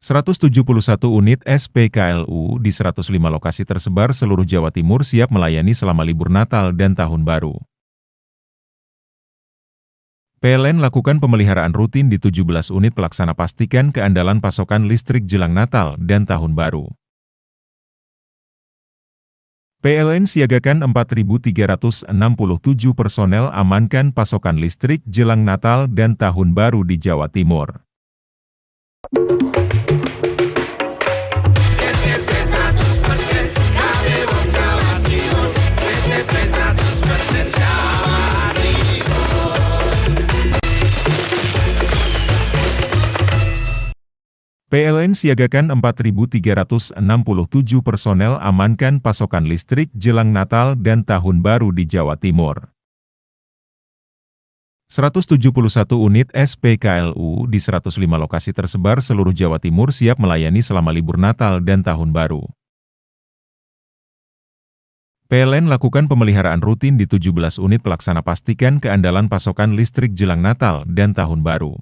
171 unit SPKLU di 105 lokasi tersebar seluruh Jawa Timur siap melayani selama libur Natal dan Tahun Baru. PLN lakukan pemeliharaan rutin di 17 unit pelaksana pastikan keandalan pasokan listrik jelang Natal dan Tahun Baru. PLN siagakan 4.367 personel amankan pasokan listrik jelang Natal dan Tahun Baru di Jawa Timur. PLN siagakan 4.367 personel amankan pasokan listrik jelang Natal dan Tahun Baru di Jawa Timur. 171 unit SPKLU di 105 lokasi tersebar seluruh Jawa Timur siap melayani selama libur Natal dan Tahun Baru. PLN lakukan pemeliharaan rutin di 17 unit pelaksana pastikan keandalan pasokan listrik jelang Natal dan Tahun Baru.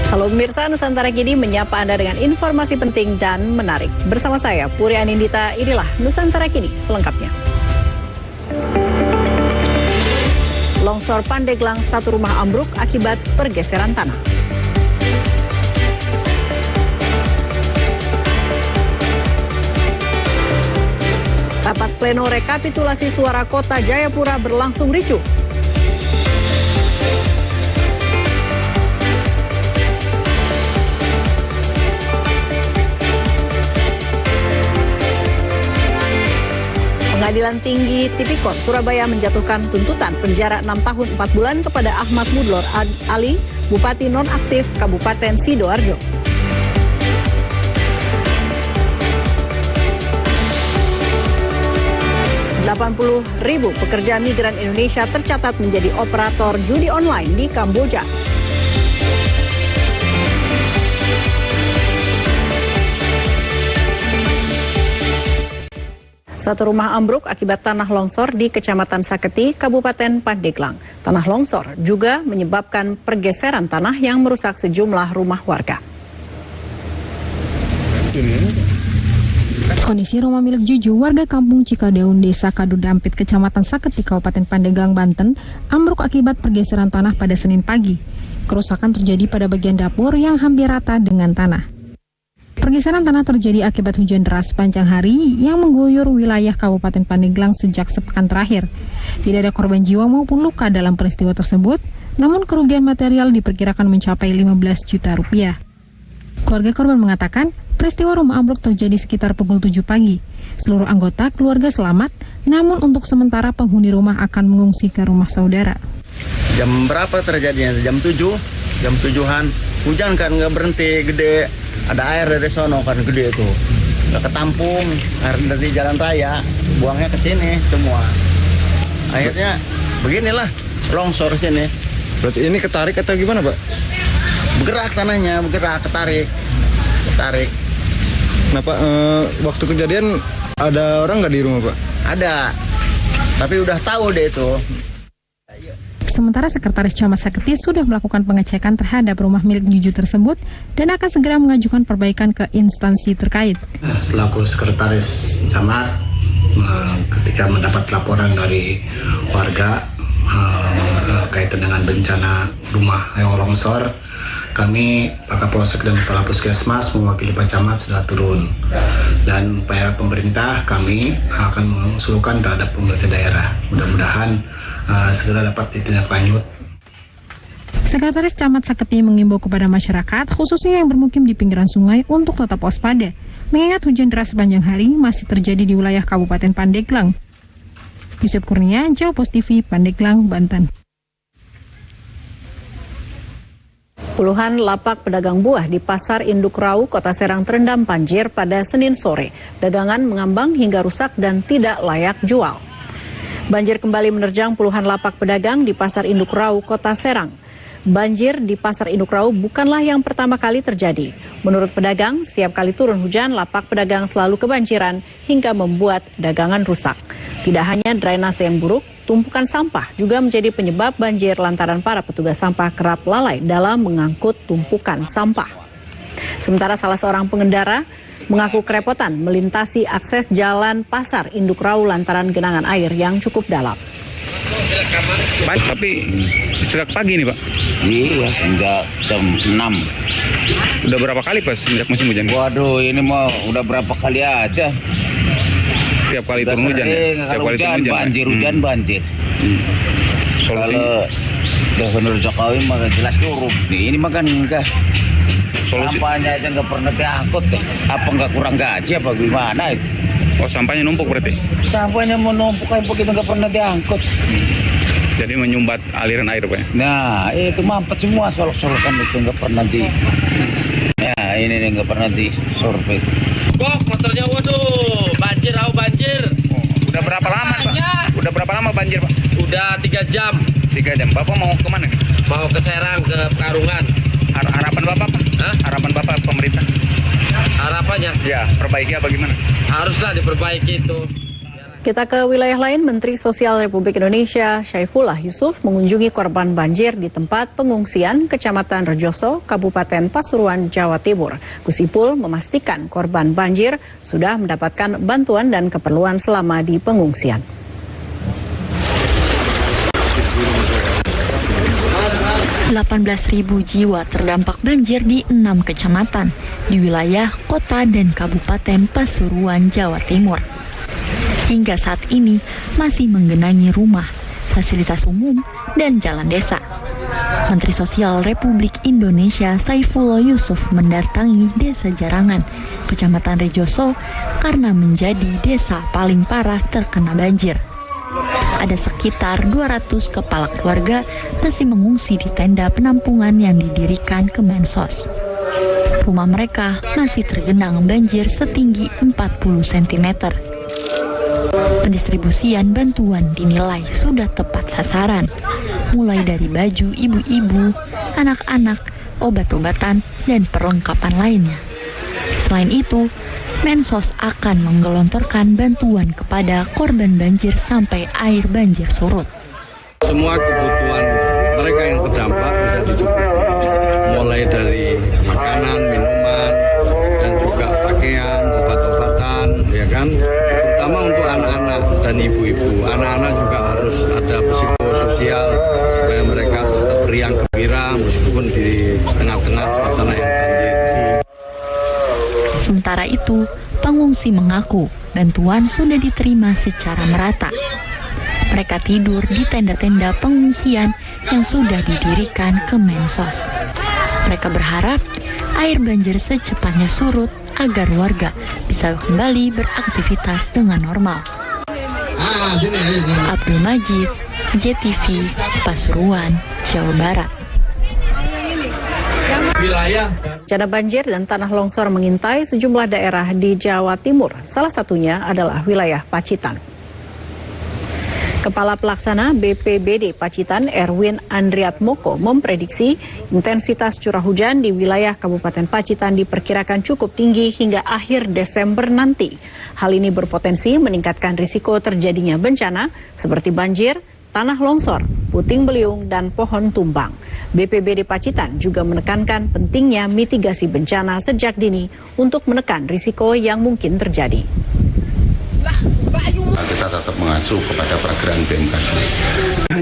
Halo pemirsa, Nusantara Kini menyapa Anda dengan informasi penting dan menarik. Bersama saya, Puri Anindita, inilah Nusantara Kini selengkapnya. Longsor Pandeglang, satu rumah ambruk akibat pergeseran tanah. Rapat pleno rekapitulasi suara Kota Jayapura berlangsung ricuh. Pengadilan Tinggi Tipikor Surabaya menjatuhkan tuntutan penjara 6 tahun 4 bulan kepada Ahmad Mudlor Ali, Bupati Nonaktif Kabupaten Sidoarjo. Ribu pekerja migran Indonesia tercatat menjadi operator judi online di Kamboja. Satu rumah ambruk akibat tanah longsor di Kecamatan Saketi, Kabupaten Pandeglang. Tanah longsor juga menyebabkan pergeseran tanah yang merusak sejumlah rumah warga. Kondisi rumah milik Juju, warga kampung Cikadeun, Desa Kadudampit, Kecamatan Saketi, Kabupaten Pandeglang, Banten, ambruk akibat pergeseran tanah pada Senin pagi. Kerusakan terjadi pada bagian dapur yang hampir rata dengan tanah. Pergeseran tanah terjadi akibat hujan deras sepanjang hari yang mengguyur wilayah Kabupaten Pandeglang sejak sepekan terakhir. Tidak ada korban jiwa maupun luka dalam peristiwa tersebut, namun kerugian material diperkirakan mencapai 15 juta rupiah. Keluarga korban mengatakan, peristiwa rumah ambruk terjadi sekitar pukul 7 pagi. Seluruh anggota keluarga selamat, namun untuk sementara penghuni rumah akan mengungsi ke rumah saudara. Jam berapa terjadinya? Jam 7, jam 7-an. Hujan kan nggak berhenti, gede. Ada air dari sono kan gede itu, nggak ketampung, air dari jalan raya, buangnya ke sini semua. Akhirnya beginilah, longsor sini. Berarti ini ketarik atau gimana, Pak? Bergerak tanahnya, ketarik. Nah, Pak, waktu kejadian ada orang nggak di rumah, Pak? Ada, tapi udah tahu deh itu. Sementara Sekretaris Camat Saketi sudah melakukan pengecekan terhadap rumah milik Juju tersebut dan akan segera mengajukan perbaikan ke instansi terkait. Selaku Sekretaris Camat, ketika mendapat laporan dari warga kaitan dengan bencana rumah yang longsor, kami Pak Kapolsek dan Kepala Puskesmas mewakili Pak Camat sudah turun, dan upaya pemerintah kami akan mengusulkan terhadap pemerintah daerah. Mudah-mudahan segera dapat ditindaklanjut. Sekretaris Camat Saketi mengimbau kepada masyarakat, khususnya yang bermukim di pinggiran sungai, untuk tetap waspada, mengingat hujan deras sepanjang hari masih terjadi di wilayah Kabupaten Pandeglang. Yusuf Kurnia, Jawa Post TV, Pandeglang, Banten. Puluhan lapak pedagang buah di Pasar Induk Rau, Kota Serang terendam banjir pada Senin sore. Dagangan mengambang hingga rusak dan tidak layak jual. Banjir kembali menerjang puluhan lapak pedagang di Pasar Induk Rau, Kota Serang. Banjir di Pasar Induk Rau bukanlah yang pertama kali terjadi. Menurut pedagang, setiap kali turun hujan, lapak pedagang selalu kebanjiran hingga membuat dagangan rusak. Tidak hanya drainase yang buruk, tumpukan sampah juga menjadi penyebab banjir lantaran para petugas sampah kerap lalai dalam mengangkut tumpukan sampah. Sementara salah seorang pengendara mengaku kerepotan melintasi akses jalan Pasar Induk Rau lantaran genangan air yang cukup dalam. Tapi sejak pagi nih Pak? Iya, hingga jam 6. Udah berapa kali Pak sejak musim hujan? Waduh, ini mah udah berapa kali aja. Tiap kali turun hujan ya? Tiap kali turun hujan banjir, hujan banjir. Solusi? Kalau menurut Jokowi mah jelas turun. Ini mah kan enggak. Solusi? Sampahnya aja nggak pernah diangkut. Apa nggak kurang gaji apa gimana itu? Oh, sampahnya numpuk berarti? Sampahnya mau numpuk kayak begitu nggak pernah diangkut. Jadi menyumbat aliran air Pak ya? Nah, itu mampet semua solok-solokan itu nggak pernah di. Ya, ini nih nggak pernah disurvei. Kok motornya waduh, banjir, banjir. Oh, udah berapa lama Pak? Udah berapa lama banjir Pak? Udah 3 jam. 3 jam. Bapak mau kemana? Mau ke Serang, ke Pekalongan. Harapan Bapak Pak? Hah? Harapan Bapak pemerintah? Harapannya? Ya, perbaiki apa gimana? Haruslah diperbaiki itu. Kita ke wilayah lain, Menteri Sosial Republik Indonesia Syaifullah Yusuf mengunjungi korban banjir di tempat pengungsian Kecamatan Rejoso, Kabupaten Pasuruan, Jawa Timur. Gus Ipul memastikan korban banjir sudah mendapatkan bantuan dan keperluan selama di pengungsian. ribu jiwa terdampak banjir di 6 kecamatan di wilayah kota dan Kabupaten Pasuruan, Jawa Timur. Hingga saat ini masih menggenangi rumah, fasilitas umum, dan jalan desa. Menteri Sosial Republik Indonesia Syaifullah Yusuf mendatangi Desa Jarangan, Kecamatan Rejoso, karena menjadi desa paling parah terkena banjir. Ada sekitar 200 kepala keluarga masih mengungsi di tenda penampungan yang didirikan Kemensos. Rumah mereka masih tergenang banjir setinggi 40 cm. Pendistribusian bantuan dinilai sudah tepat sasaran, mulai dari baju ibu-ibu, anak-anak, obat-obatan, dan perlengkapan lainnya. Selain itu, Mensos akan menggelontorkan bantuan kepada korban banjir sampai air banjir surut. Semua kebutuhan mereka yang terdampak bisa dicukupi, mulai dari makanan, minuman, dan juga pakaian, obat-obatan, ya kan? Terutama untuk anak-anak dan ibu-ibu. Anak-anak juga harus ada psikososial supaya mereka tetap riang gembira meskipun di tengah-tengah suasana yang banjir. Sementara itu, pengungsi mengaku bantuan sudah diterima secara merata. Mereka tidur di tenda-tenda pengungsian yang sudah didirikan Kemensos. Mereka berharap air banjir secepatnya surut agar warga bisa kembali beraktivitas dengan normal. Abdul Majid, JTV, Pasuruan, Jawa Barat. Bencana banjir dan tanah longsor mengintai sejumlah daerah di Jawa Timur. Salah satunya adalah wilayah Pacitan. Kepala Pelaksana BPBD Pacitan Erwin Andriatmoko memprediksi intensitas curah hujan di wilayah Kabupaten Pacitan diperkirakan cukup tinggi hingga akhir Desember nanti. Hal ini berpotensi meningkatkan risiko terjadinya bencana seperti banjir, tanah longsor, puting beliung, dan pohon tumbang. BPBD Pacitan juga menekankan pentingnya mitigasi bencana sejak dini untuk menekan risiko yang mungkin terjadi. Kita tetap mengacu kepada perkiraan BMKG,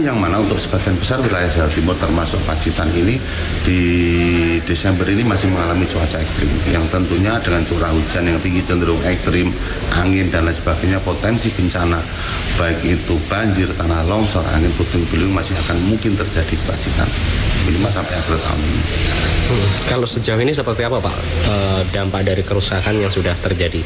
yang mana untuk sebagian besar wilayah Jawa Timur termasuk Pacitan ini di Desember ini masih mengalami cuaca ekstrim, yang tentunya dengan curah hujan yang tinggi cenderung ekstrim, angin dan lain sebagainya, potensi bencana baik itu banjir, tanah longsor, angin puting beliung masih akan mungkin terjadi di Pacitan minimal sampai akhir tahun ini. Kalau sejauh ini seperti apa Pak dampak dari kerusakan yang sudah terjadi?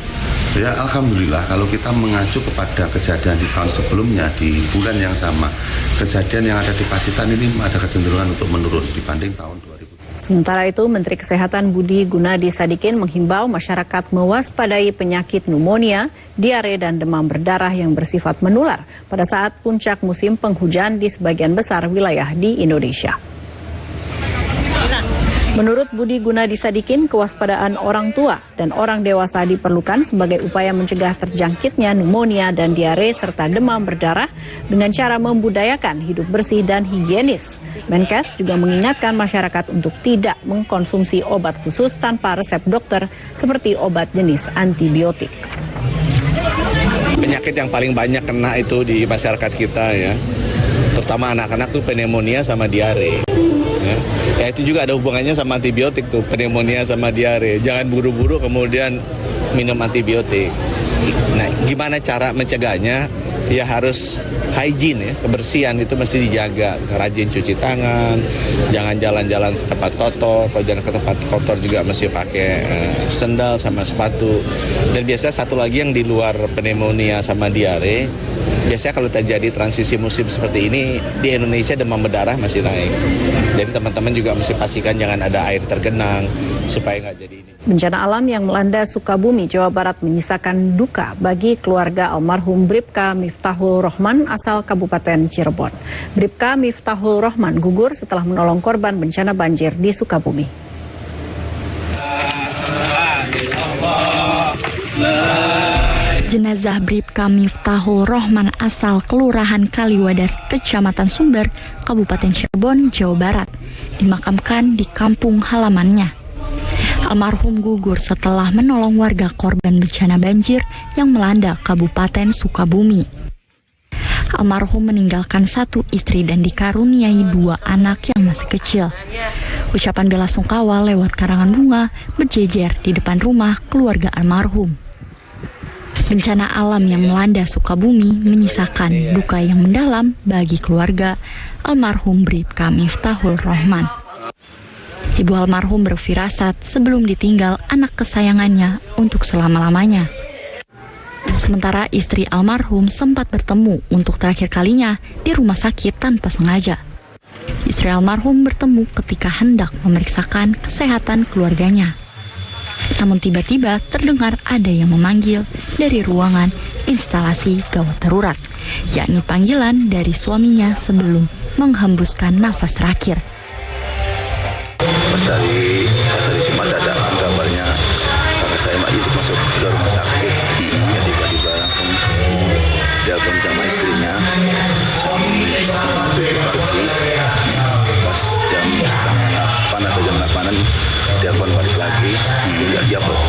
Ya, alhamdulillah kalau kita mengacu kepada kejadian di tahun sebelumnya di bulan yang sama, kejadian yang ada di Pacitan ini ada kecenderungan untuk menurun dibanding tahun 2000. Sementara itu, Menteri Kesehatan Budi Gunadi Sadikin menghimbau masyarakat mewaspadai penyakit pneumonia, diare, dan demam berdarah yang bersifat menular pada saat puncak musim penghujan di sebagian besar wilayah di Indonesia. Menurut Budi Gunadi Sadikin, kewaspadaan orang tua dan orang dewasa diperlukan sebagai upaya mencegah terjangkitnya pneumonia dan diare serta demam berdarah dengan cara membudayakan hidup bersih dan higienis. Menkes juga mengingatkan masyarakat untuk tidak mengkonsumsi obat khusus tanpa resep dokter seperti obat jenis antibiotik. Penyakit yang paling banyak kena itu di masyarakat kita ya, terutama anak-anak tuh pneumonia sama diare. Ya itu juga ada hubungannya sama antibiotik tuh, pneumonia sama diare. Jangan buru-buru kemudian minum antibiotik. Nah, gimana cara mencegahnya? Ya harus hygiene ya, kebersihan itu mesti dijaga. Rajin cuci tangan, jangan jalan-jalan ke tempat kotor. Kalau jalan ke tempat kotor juga mesti pakai sendal sama sepatu. Dan biasanya satu lagi yang di luar pneumonia sama diare, biasanya kalau terjadi transisi musim seperti ini di Indonesia demam berdarah masih naik. Jadi teman-teman juga mesti pastikan jangan ada air tergenang supaya nggak jadi ini. Bencana alam yang melanda Sukabumi, Jawa Barat menyisakan duka bagi keluarga almarhum Bribka Miftahul Rohman asal Kabupaten Cirebon. Bribka Miftahul Rohman gugur setelah menolong korban bencana banjir di Sukabumi. Jenazah Bribka Miftahul Rohman asal Kelurahan Kaliwadas, Kecamatan Sumber, Kabupaten Cirebon, Jawa Barat, dimakamkan di kampung halamannya. Almarhum gugur setelah menolong warga korban bencana banjir yang melanda Kabupaten Sukabumi. Almarhum meninggalkan satu istri dan dikaruniai dua anak yang masih kecil. Ucapan bela sungkawa lewat karangan bunga berjejer di depan rumah keluarga almarhum. Bencana alam yang melanda Sukabumi menyisakan duka yang mendalam bagi keluarga almarhum Bribka Miftahul Rohman. Ibu almarhum berfirasat sebelum ditinggal anak kesayangannya untuk selama-lamanya. Sementara istri almarhum sempat bertemu untuk terakhir kalinya di rumah sakit tanpa sengaja. Istri almarhum bertemu ketika hendak memeriksakan kesehatan keluarganya. Namun tiba-tiba terdengar ada yang memanggil dari ruangan instalasi gawat darurat, yakni panggilan dari suaminya sebelum menghembuskan nafas terakhir. Pas dari Jumat ada kabarnya kakak saya Mbak Yusuf masuk ke rumah sakit. Ya tiba-tiba langsung telepon sama istrinya jam 7 pagi. Pas jam 8 atau jam 8-an telepon balik lagi. Ya kok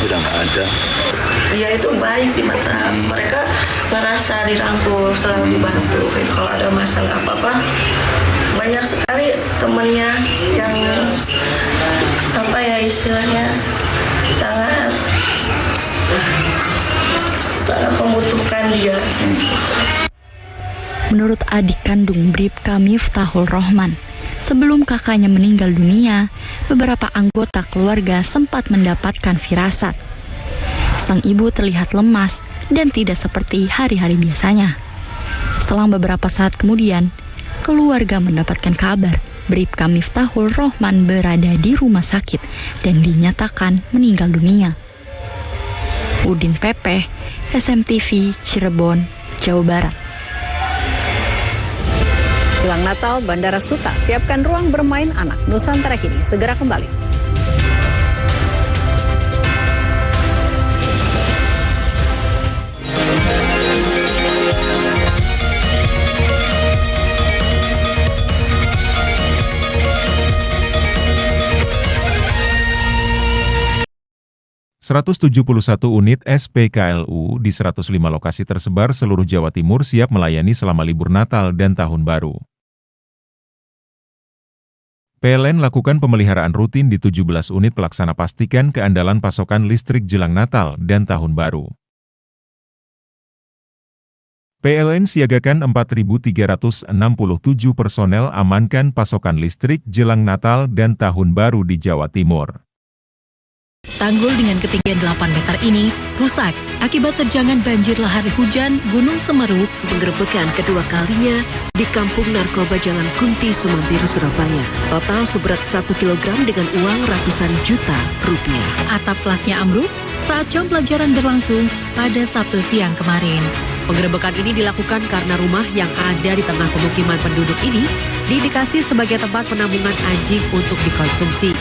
udah nggak ada. Dia itu baik di mata mereka, ngerasa dirangkul, selalu dibantu. Kalau ada masalah apa-apa, banyak sekali temennya yang apa ya istilahnya sangat membutuhkan dia. Menurut adik kandung Bribka Miftahul Rohman, sebelum kakaknya meninggal dunia, beberapa anggota keluarga sempat mendapatkan firasat. Sang ibu terlihat lemas dan tidak seperti hari-hari biasanya. Selang beberapa saat kemudian, keluarga mendapatkan kabar Bribka Miftahul Rohman berada di rumah sakit dan dinyatakan meninggal dunia. Udin Pepe, SMTV, Cirebon, Jawa Barat. Jelang Natal, Bandara Suta siapkan ruang bermain anak. Nusantara Kini segera kembali. ...171 unit SPKLU di 105 lokasi tersebar seluruh Jawa Timur siap melayani selama libur Natal dan Tahun Baru. PLN lakukan pemeliharaan rutin di 17 unit pelaksana pastikan keandalan pasokan listrik jelang Natal dan Tahun Baru. PLN siagakan 4.367 personel amankan pasokan listrik jelang Natal dan Tahun Baru di Jawa Timur. Tanggul dengan ketinggian 8 meter ini rusak akibat terjangan banjir lahar hujan Gunung Semeru. Penggerebekan kedua kalinya di Kampung Narkoba Jalan Kunti, Sumampir, Surabaya. Total seberat 1 kilogram dengan uang ratusan juta rupiah. Atap kelasnya ambruk saat jam pelajaran berlangsung pada Sabtu siang kemarin. Penggerebekan ini dilakukan karena rumah yang ada di tengah pemukiman penduduk ini diindikasi sebagai tempat penampungan anjing untuk dikonsumsi.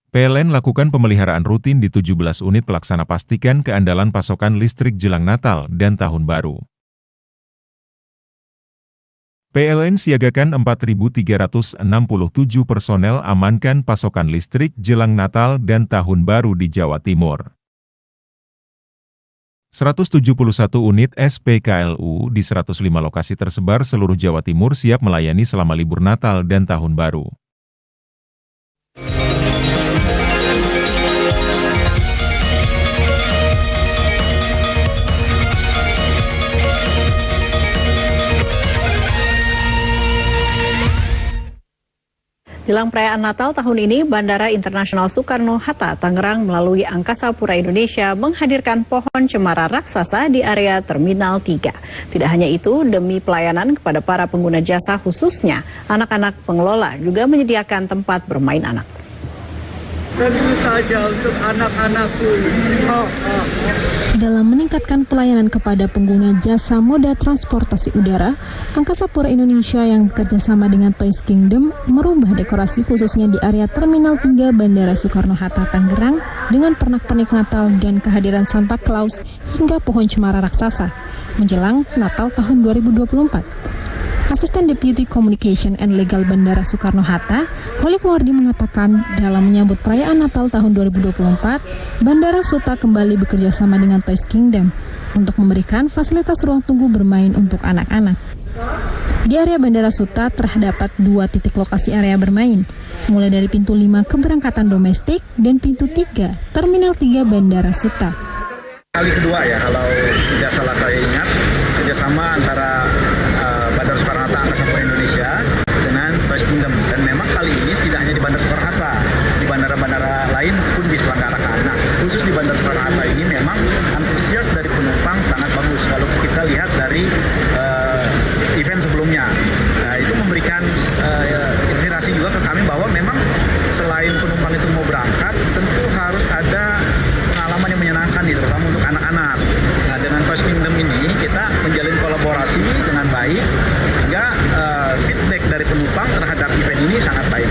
PLN lakukan pemeliharaan rutin di 17 unit pelaksana pastikan keandalan pasokan listrik jelang Natal dan Tahun Baru. PLN siagakan 4.367 personel amankan pasokan listrik jelang Natal dan Tahun Baru di Jawa Timur. 171 unit SPKLU di 105 lokasi tersebar seluruh Jawa Timur siap melayani selama libur Natal dan Tahun Baru. Jelang perayaan Natal tahun ini, Bandara Internasional Soekarno-Hatta, Tangerang melalui Angkasa Pura Indonesia menghadirkan pohon cemara raksasa di area Terminal 3. Tidak hanya itu, demi pelayanan kepada para pengguna jasa khususnya, anak-anak pengelola juga menyediakan tempat bermain anak. Tentu saja untuk anak-anakku. Dalam meningkatkan pelayanan kepada pengguna jasa moda transportasi udara, Angkasa Pura Indonesia yang bekerjasama dengan Toys Kingdom merubah dekorasi khususnya di area Terminal 3 Bandara Soekarno-Hatta, Tangerang dengan pernak-pernik Natal dan kehadiran Santa Claus hingga pohon cemara raksasa menjelang Natal tahun 2024. Asisten Deputy Communication and Legal Bandara Soekarno-Hatta, Holik Wardi mengatakan dalam menyambut perayaan Natal tahun 2024, Bandara Suta kembali bekerja sama dengan Toys Kingdom untuk memberikan fasilitas ruang tunggu bermain untuk anak-anak. Di area Bandara Suta terdapat 2 titik lokasi area bermain, mulai dari pintu 5 keberangkatan domestik dan pintu 3 Terminal 3 Bandara Suta. Kali kedua ya, kalau tidak salah saya ingat, kerjasama antara Bandara Soekarno-Hatta Angkasa Pura Indonesia dengan Toys Kingdom. Dan memang kali ini tidak hanya di Bandara Soekarno-Hatta, di bandara-bandara lain pun diselenggarakan. Nah, khusus di Bandara Soekarno-Hatta ini memang antusias dari penumpang sangat bagus. Kalau kita lihat dari event sebelumnya, itu memberikan inspirasi juga ke kami bahwa memang selain penumpang itu mau berangkat, tentu harus ada pengalaman yang menyenangkan, terutama untuk anak-anak. Nah, dengan Toys Kingdom ini kita menjalin kolaborasi dengan baik, sehingga feedback dari penumpang terhadap event ini sangat baik.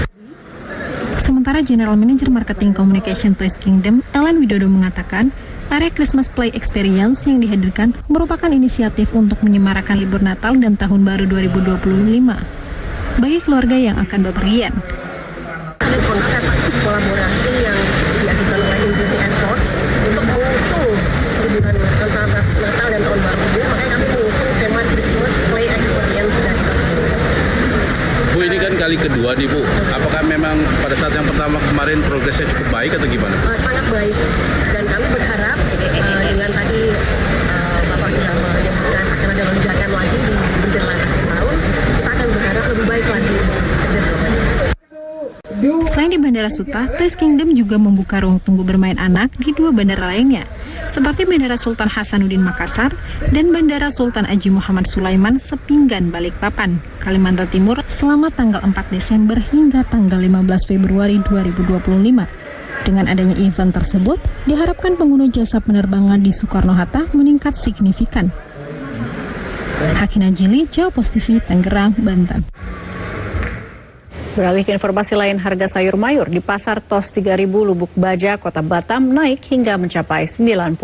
Sementara General Manager Marketing Communication Toys Kingdom, Ellen Widodo mengatakan, area Christmas Play Experience yang dihadirkan merupakan inisiatif untuk menyemarakan libur Natal dan Tahun Baru 2025 bagi keluarga yang akan bepergian. Ada konsep kolaborasi yang diajukan oleh Infinity Airports untuk mengusung liburan antara Natal dan Tahun Baru. Makanya kami mengusung tema Christmas Play Experience dari Bu, ini kan kali kedua nih Bu. Apakah memang pada saat yang pertama kemarin progresnya cukup baik atau gimana? Sangat baik. Dan kami berharap dengan tadi Bapak sudah menyebutkan akan ada lonjakan lagi di menjelang akhir tahun, kita akan berharap lebih baik lagi kerjasamanya. Selain di Bandara Suta, Toys Kingdom juga membuka ruang tunggu bermain anak di 2 bandara lainnya, seperti Bandara Sultan Hasanuddin Makassar dan Bandara Sultan Haji Muhammad Sulaiman Sepinggan Balikpapan, Kalimantan Timur selama tanggal 4 Desember hingga tanggal 15 Februari 2025. Dengan adanya event tersebut, diharapkan pengguna jasa penerbangan di Soekarno-Hatta meningkat signifikan. Hakina Jili, Jawa Pos TV, Tangerang, Banten. Beralih ke informasi lain, harga sayur mayur di Pasar Tos 3000 Lubuk Baja, Kota Batam naik hingga mencapai 90%.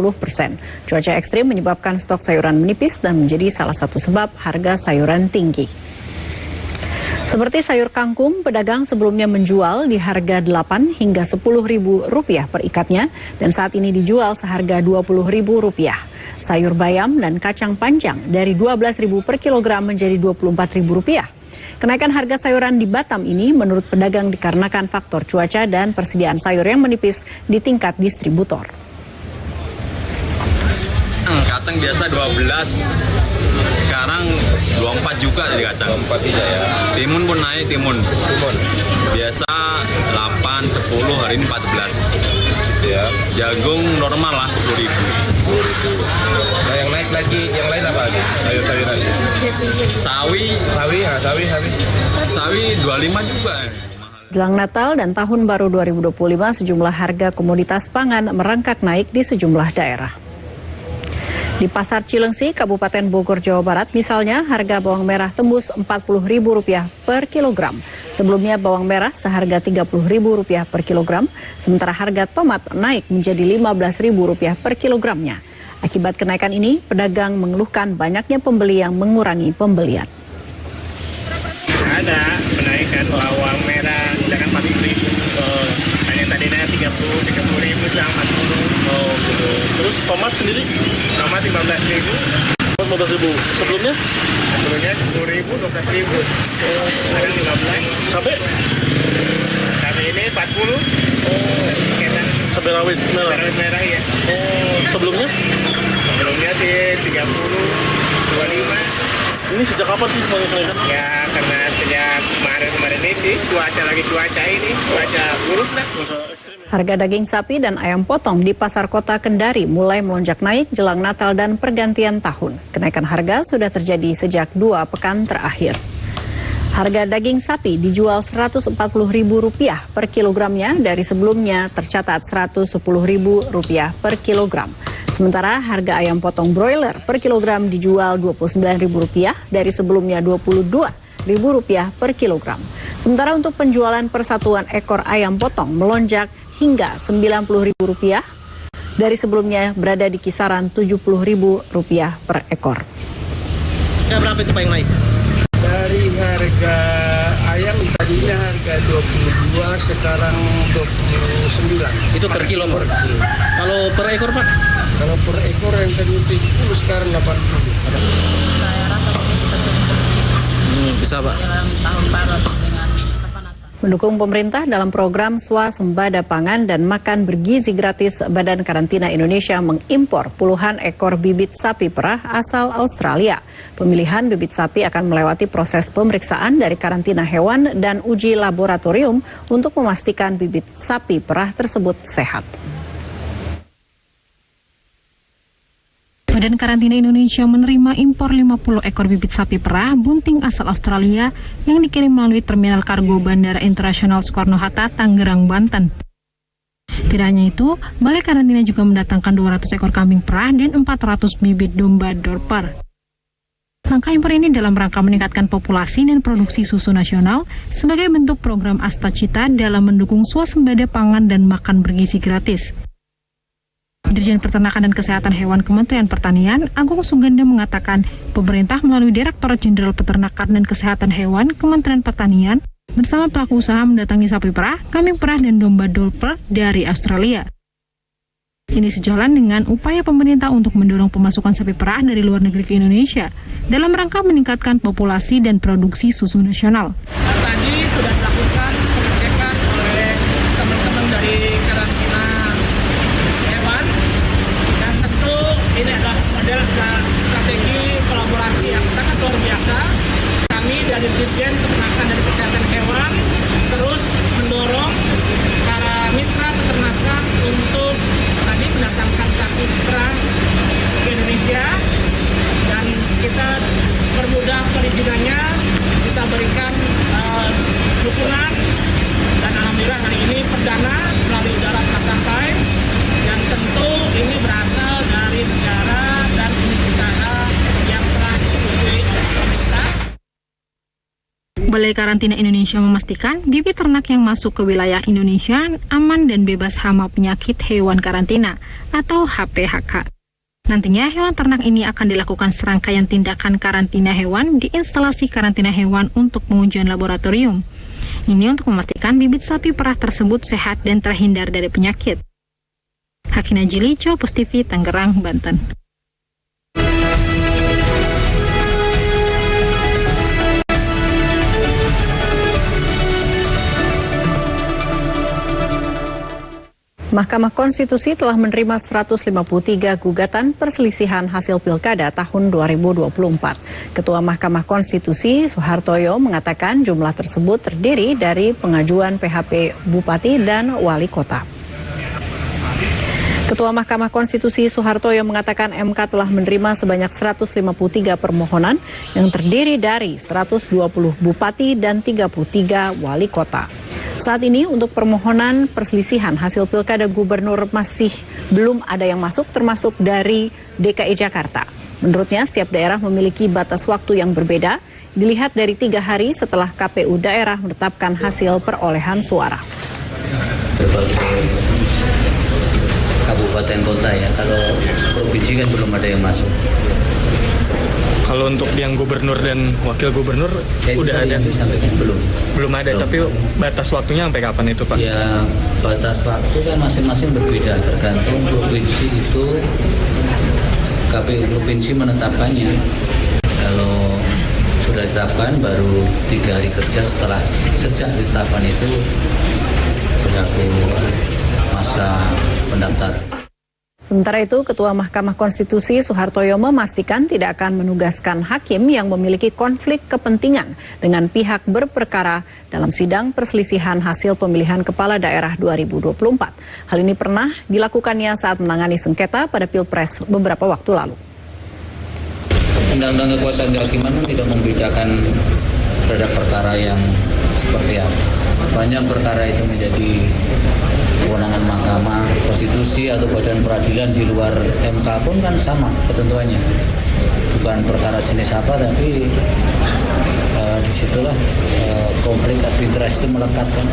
Cuaca ekstrim menyebabkan stok sayuran menipis dan menjadi salah satu sebab harga sayuran tinggi. Seperti sayur kangkung, pedagang sebelumnya menjual di harga 8 hingga Rp10.000 per ikatnya dan saat ini dijual seharga Rp20.000. Sayur bayam dan kacang panjang dari Rp12.000 per kilogram menjadi Rp24.000. Kenaikan harga sayuran di Batam ini menurut pedagang dikarenakan faktor cuaca dan persediaan sayur yang menipis di tingkat distributor. Kacang biasa 12, sekarang 24 juga jadi kacang. 24 juga ya. Timun pun naik, timun. Biasa 8, 10, hari ini 14. Ya. Jagung normal lah 10.000. Nah, yang naik lagi, yang lain apa lagi? Sayur-sayuran. Sawi 25 juga. Jelang Natal dan Tahun Baru 2025, sejumlah harga komoditas pangan merangkak naik di sejumlah daerah. Di Pasar Cilengsi, Kabupaten Bogor, Jawa Barat, misalnya harga bawang merah tembus Rp40.000 per kilogram. Sebelumnya bawang merah seharga Rp30.000 per kilogram, sementara harga tomat naik menjadi Rp15.000 per kilogramnya. Akibat kenaikan ini, pedagang mengeluhkan banyaknya pembeli yang mengurangi pembelian. Ada kenaikan bawang merah, misalkan 40.000, hanya tadinya 30.000 sekarang 40. Oh gitu. Terus tomat sendiri? Tomat 15.000. 15.000. Sebelumnya? Sebelumnya 10.000, 12.000. Sekarang 15. Cabai? Cabai ini 40. Cabai rawit merah? Cabai rawit merah ya. Oh, sebelumnya? Sebelumnya sih 30, 25. Ini sejak kapan sih semuanya kenaikan? Ya karena sejak kemarin ini sih cuaca ini buruk lah. Harga daging sapi dan ayam potong di Pasar Kota Kendari mulai melonjak naik jelang Natal dan pergantian tahun. Kenaikan harga sudah terjadi sejak 2 pekan terakhir. Harga daging sapi dijual Rp140.000 per kilogramnya, dari sebelumnya tercatat Rp110.000 per kilogram. Sementara harga ayam potong broiler per kilogram dijual Rp29.000 dari sebelumnya Rp22.000 per kilogram. Sementara untuk penjualan persatuan ekor ayam potong melonjak hingga Rp90.000 dari sebelumnya berada di kisaran Rp70.000 per ekor. Berapa itu Pak yang naik? Dari harga ayam tadinya harga 22, sekarang 29. Itu per kilo, Pak? Kalau per ekor, Pak? Kalau per ekor yang tadi 70, sekarang 80. Saya rasa bisa, Pak. Tahun baru dengan Mendukung pemerintah dalam program swasembada pangan dan makan bergizi gratis, Badan Karantina Indonesia mengimpor puluhan ekor bibit sapi perah asal Australia. Pemilihan bibit sapi akan melewati proses pemeriksaan dari karantina hewan dan uji laboratorium untuk memastikan bibit sapi perah tersebut sehat. Badan Karantina Indonesia menerima impor 50 ekor bibit sapi perah bunting asal Australia yang dikirim melalui Terminal Kargo Bandara Internasional Soekarno-Hatta, Tangerang, Banten. Tidak hanya itu, Balai Karantina juga mendatangkan 200 ekor kambing perah dan 400 bibit domba dorper. Langkah impor ini dalam rangka meningkatkan populasi dan produksi susu nasional sebagai bentuk program Astacita dalam mendukung swasembada pangan dan makan bergizi gratis. Dirjen Peternakan dan Kesehatan Hewan Kementerian Pertanian, Agung Suganda mengatakan, pemerintah melalui Direktorat Jenderal Peternakan dan Kesehatan Hewan Kementerian Pertanian bersama pelaku usaha mendatangi sapi perah, kambing perah, dan domba dorper dari Australia. Ini sejalan dengan upaya pemerintah untuk mendorong pemasukan sapi perah dari luar negeri ke Indonesia dalam rangka meningkatkan populasi dan produksi susu nasional. Tadi sudah dilakukan pengecekan oleh teman-teman dari karantina hewan, dan tentu ini adalah model strategi kolaborasi yang sangat luar biasa. Kami dari Dirjen Peternakan dan Kesehatan Hewan terus mendorong para mitra peternakan untuk tadi mendatangkan sapi perah ke Indonesia, dan kita permudah perizinannya, kita berikan dukungan, dan alhamdulillah hari ini perdana melalui udara telah sampai, dan tentu ini berasal dari negara dan unit usaha yang telah disetujui oleh pemerintah. Balai Karantina Indonesia memastikan bibit ternak yang masuk ke wilayah Indonesia aman dan bebas hama penyakit hewan karantina atau HPHK. Nantinya hewan ternak ini akan dilakukan serangkaian tindakan karantina hewan di instalasi karantina hewan untuk pengujian laboratorium. Ini untuk memastikan bibit sapi perah tersebut sehat dan terhindar dari penyakit. Hakina Jili, Copus TV, Tangerang, Banten. Mahkamah Konstitusi telah menerima 153 gugatan perselisihan hasil pilkada tahun 2024. Ketua Mahkamah Konstitusi Soehartoyo mengatakan jumlah tersebut terdiri dari pengajuan PHP Bupati dan Wali Kota. Ketua Mahkamah Konstitusi Soehartoyo mengatakan MK telah menerima sebanyak 153 permohonan yang terdiri dari 120 bupati dan 33 wali kota. Saat ini untuk permohonan perselisihan hasil pilkada gubernur masih belum ada yang masuk, termasuk dari DKI Jakarta. Menurutnya setiap daerah memiliki batas waktu yang berbeda, dilihat dari 3 hari setelah KPU daerah menetapkan hasil perolehan suara. Kabupaten kota ya, kalau provinsi kan belum ada yang masuk. Kalau untuk yang gubernur dan wakil gubernur udah ada? Belum ada, tapi batas waktunya sampai kapan itu Pak? Ya batas waktu kan masing-masing berbeda, tergantung provinsi itu KPU provinsi menetapkannya. Kalau sudah ditetapkan baru 3 hari kerja sejak ditetapkan itu berlaku masa pendaftaran. Sementara itu, Ketua Mahkamah Konstitusi Soehartoyo memastikan tidak akan menugaskan hakim yang memiliki konflik kepentingan dengan pihak berperkara dalam sidang perselisihan hasil pemilihan kepala daerah 2024. Hal ini pernah dilakukannya saat menangani sengketa pada Pilpres beberapa waktu lalu. Undang-undang kekuasaan kehakiman tidak membedakan terhadap perkara yang seperti apa. Sepanjang perkara itu menjadi kewenangan Mahkamah Konstitusi atau badan peradilan di luar MK pun kan sama ketentuannya. Bukan perkara jenis apa, tapi disitulah konflik of interest itu melekat kan.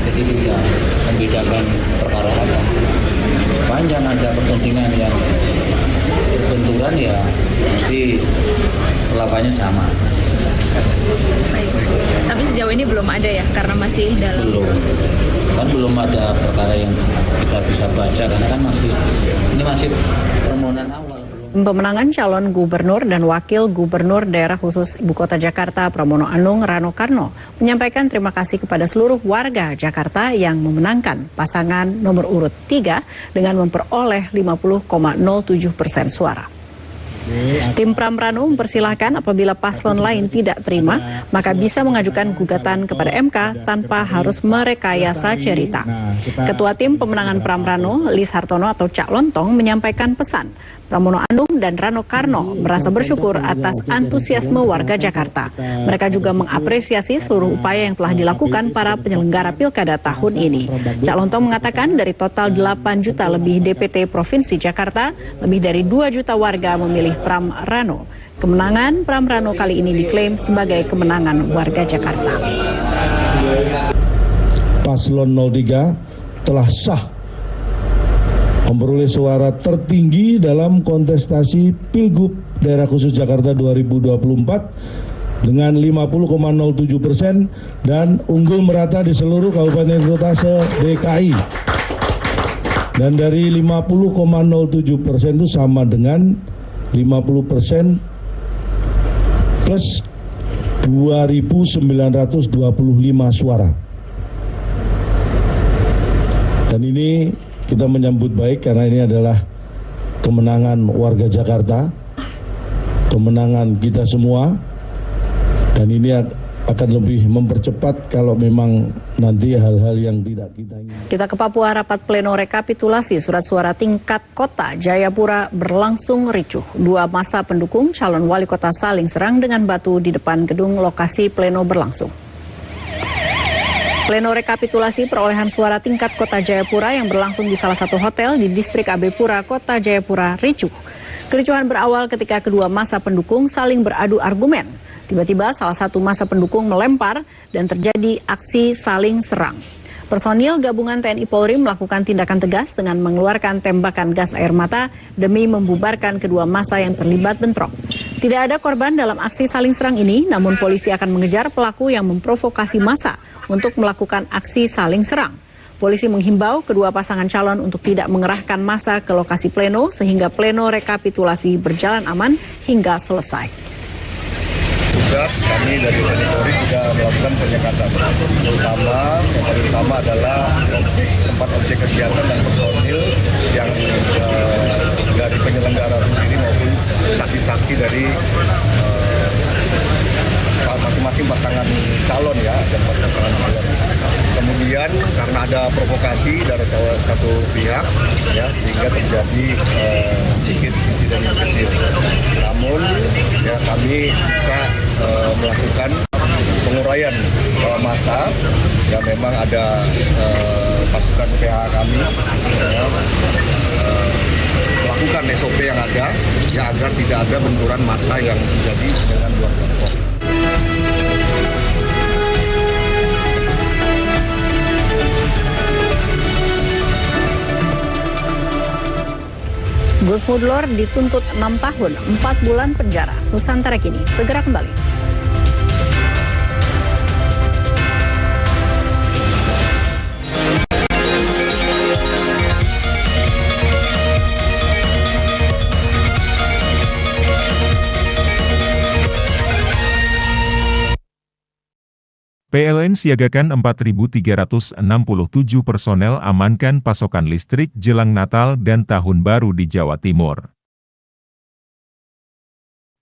Jadi tidak membedakan perkara apa. Sepanjang ada kepentingan yang berbenturan ya nanti perlakuannya sama. Tapi sejauh ini belum ada ya, karena masih dalam proses. Kan belum ada perkara yang kita bisa baca, karena kan ini masih permohonan awal. Pemenangan calon gubernur dan wakil gubernur daerah khusus Ibu Kota Jakarta Pramono Anung Rano Karno menyampaikan terima kasih kepada seluruh warga Jakarta yang memenangkan pasangan nomor urut 3 dengan memperoleh 50,07% suara. Tim Pram Rano mempersilahkan apabila paslon lain tidak terima, maka bisa mengajukan gugatan kepada MK tanpa harus merekayasa cerita. Ketua tim pemenangan Pram Rano, Lis Hartono atau Cak Lontong menyampaikan pesan. Pramono Anung dan Rano Karno merasa bersyukur atas antusiasme warga Jakarta. Mereka juga mengapresiasi seluruh upaya yang telah dilakukan para penyelenggara pilkada tahun ini. Cak Lontong mengatakan dari total 8 juta lebih DPT Provinsi Jakarta, lebih dari 2 juta warga memilih Pram Rano. Kemenangan Pram Rano kali ini diklaim sebagai kemenangan warga Jakarta. Paslon 03 telah sah memperoleh suara tertinggi dalam kontestasi Pilgub Daerah Khusus Jakarta 2024 dengan 50,07% dan unggul merata di seluruh kabupaten kota se-DKI. Dan dari 50,07% itu sama dengan 50% plus 2.925 suara. Dan ini kita menyambut baik karena ini adalah kemenangan warga Jakarta, kemenangan kita semua, dan ini akan lebih mempercepat kalau memang nanti hal-hal yang tidak kita inginkan. Kita ke Papua, rapat pleno rekapitulasi surat suara tingkat kota Jayapura berlangsung ricuh. 2 massa pendukung calon wali kota saling serang dengan batu di depan gedung lokasi pleno berlangsung. Pleno rekapitulasi perolehan suara tingkat kota Jayapura yang berlangsung di salah satu hotel di distrik AB Pura, kota Jayapura ricuh. Kericuhan berawal ketika kedua massa pendukung saling beradu argumen. Tiba-tiba salah satu massa pendukung melempar dan terjadi aksi saling serang. Personil gabungan TNI Polri melakukan tindakan tegas dengan mengeluarkan tembakan gas air mata demi membubarkan kedua massa yang terlibat bentrok. Tidak ada korban dalam aksi saling serang ini, namun polisi akan mengejar pelaku yang memprovokasi massa untuk melakukan aksi saling serang. Polisi menghimbau kedua pasangan calon untuk tidak mengerahkan massa ke lokasi pleno sehingga pleno rekapitulasi berjalan aman hingga selesai. Tugas kami dari TNI Polri juga melakukan penyekatan, terutama yang paling pertama adalah tempat objek kegiatan dan personil yang dari penyelenggara sendiri maupun saksi-saksi dari masing-masing pasangan calon ya, dan pasangan calon. Kemudian karena ada provokasi dari salah satu pihak ya, sehingga terjadi sedikit insiden yang kecil. Namun ya kami bisa melakukan penguraian massa yang memang ada pasukan PH kami ya, melakukan SOP yang ada ya, agar tidak ada benturan massa yang terjadi dengan dua kelompok. Gus Mudlor dituntut 6 tahun, 4 bulan penjara. Nusantara Kini segera kembali. PLN siagakan 4.367 personel amankan pasokan listrik jelang Natal dan Tahun Baru di Jawa Timur.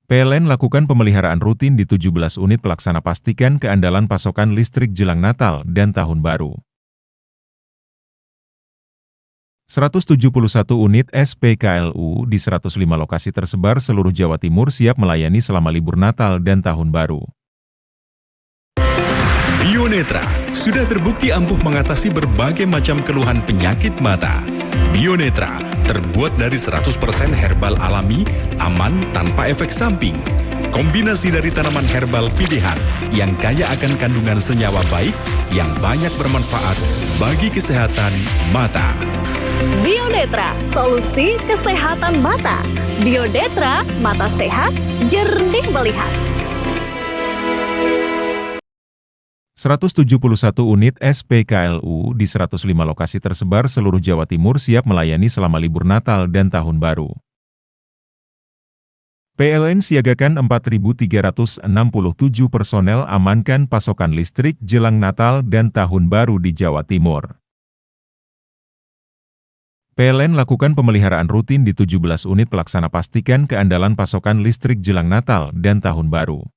PLN lakukan pemeliharaan rutin di 17 unit pelaksana pastikan keandalan pasokan listrik jelang Natal dan Tahun Baru. 171 unit SPKLU di 105 lokasi tersebar seluruh Jawa Timur siap melayani selama libur Natal dan Tahun Baru. Bionetra sudah terbukti ampuh mengatasi berbagai macam keluhan penyakit mata. Bionetra terbuat dari 100% herbal alami, aman tanpa efek samping. Kombinasi dari tanaman herbal pilihan yang kaya akan kandungan senyawa baik yang banyak bermanfaat bagi kesehatan mata. Bionetra, solusi kesehatan mata. Bionetra, mata sehat, jernih melihat. 171 unit SPKLU di 105 lokasi tersebar seluruh Jawa Timur siap melayani selama libur Natal dan Tahun Baru. PLN siagakan 4.367 personel amankan pasokan listrik jelang Natal dan Tahun Baru di Jawa Timur. PLN lakukan pemeliharaan rutin di 17 unit pelaksana pastikan keandalan pasokan listrik jelang Natal dan Tahun Baru.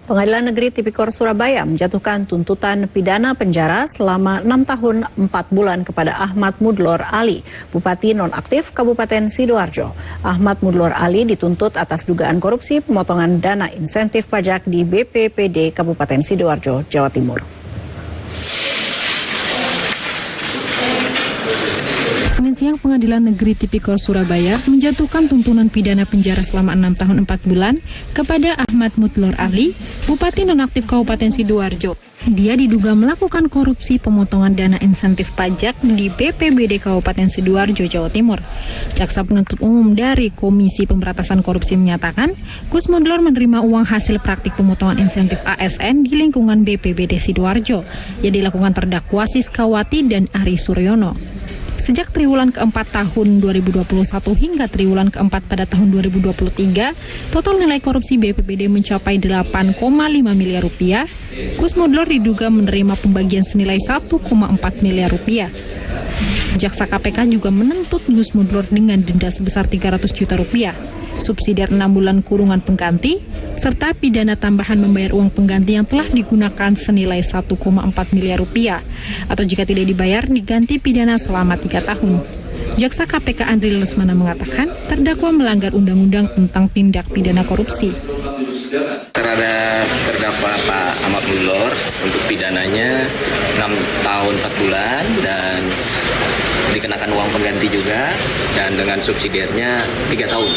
Pengadilan Negeri Tipikor Surabaya menjatuhkan tuntutan pidana penjara selama 6 tahun 4 bulan kepada Ahmad Mudlor Ali, Bupati Nonaktif Kabupaten Sidoarjo. Ahmad Mudlor Ali dituntut atas dugaan korupsi pemotongan dana insentif pajak di BPPD Kabupaten Sidoarjo, Jawa Timur. Senin siang, Pengadilan Negeri Tipikor Surabaya menjatuhkan tuntutan pidana penjara selama 6 tahun 4 bulan kepada Ahmad Mudlor Ali, Bupati Nonaktif Kabupaten Sidoarjo. Dia diduga melakukan korupsi pemotongan dana insentif pajak di BPBD Kabupaten Sidoarjo, Jawa Timur. Jaksa penuntut umum dari Komisi Pemberantasan Korupsi menyatakan, Gus Mudlor menerima uang hasil praktik pemotongan insentif ASN di lingkungan BPBD Sidoarjo yang dilakukan terdakwa Siskawati dan Ari Suryono. Sejak triwulan keempat tahun 2021 hingga triwulan keempat pada tahun 2023, total nilai korupsi BPBD mencapai 8,5 miliar rupiah. Gus Mudlor diduga menerima pembagian senilai 1,4 miliar rupiah. Jaksa KPK juga menuntut Gus Mudlor dengan denda sebesar 300 juta rupiah, subsidiar 6 bulan kurungan pengganti, serta pidana tambahan membayar uang pengganti yang telah digunakan senilai 1,4 miliar rupiah, atau jika tidak dibayar diganti pidana selama 3 tahun. Jaksa KPK Andri Lesmana mengatakan terdakwa melanggar undang-undang tentang tindak pidana korupsi. Terhadap terdakwa Pak Ahmad Mudlor untuk pidananya 6 tahun 4 bulan dan dikenakan uang pengganti juga, dan dengan subsidiarnya 3 tahun.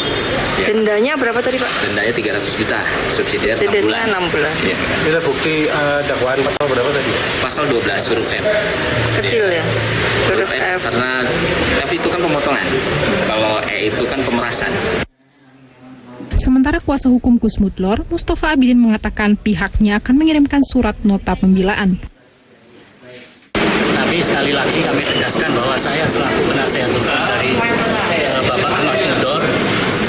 Ya. Dendanya berapa tadi Pak? Dendanya 300 juta, subsidiar 6 bulan. 6 bulan. Ya. Kita bukti dakwaan pasal berapa tadi? Pasal 12 huruf F. Kecil ya? Huruf F. Karena F itu kan pemotongan, kalau E itu kan pemerasan. Sementara kuasa hukum Gus Mudlor, Mustafa Abidin mengatakan pihaknya akan mengirimkan surat nota pembelaan. Tapi sekali lagi kami tegaskan bahwa saya selaku penasehat hukum dari Bapak Ahmad Mulyor,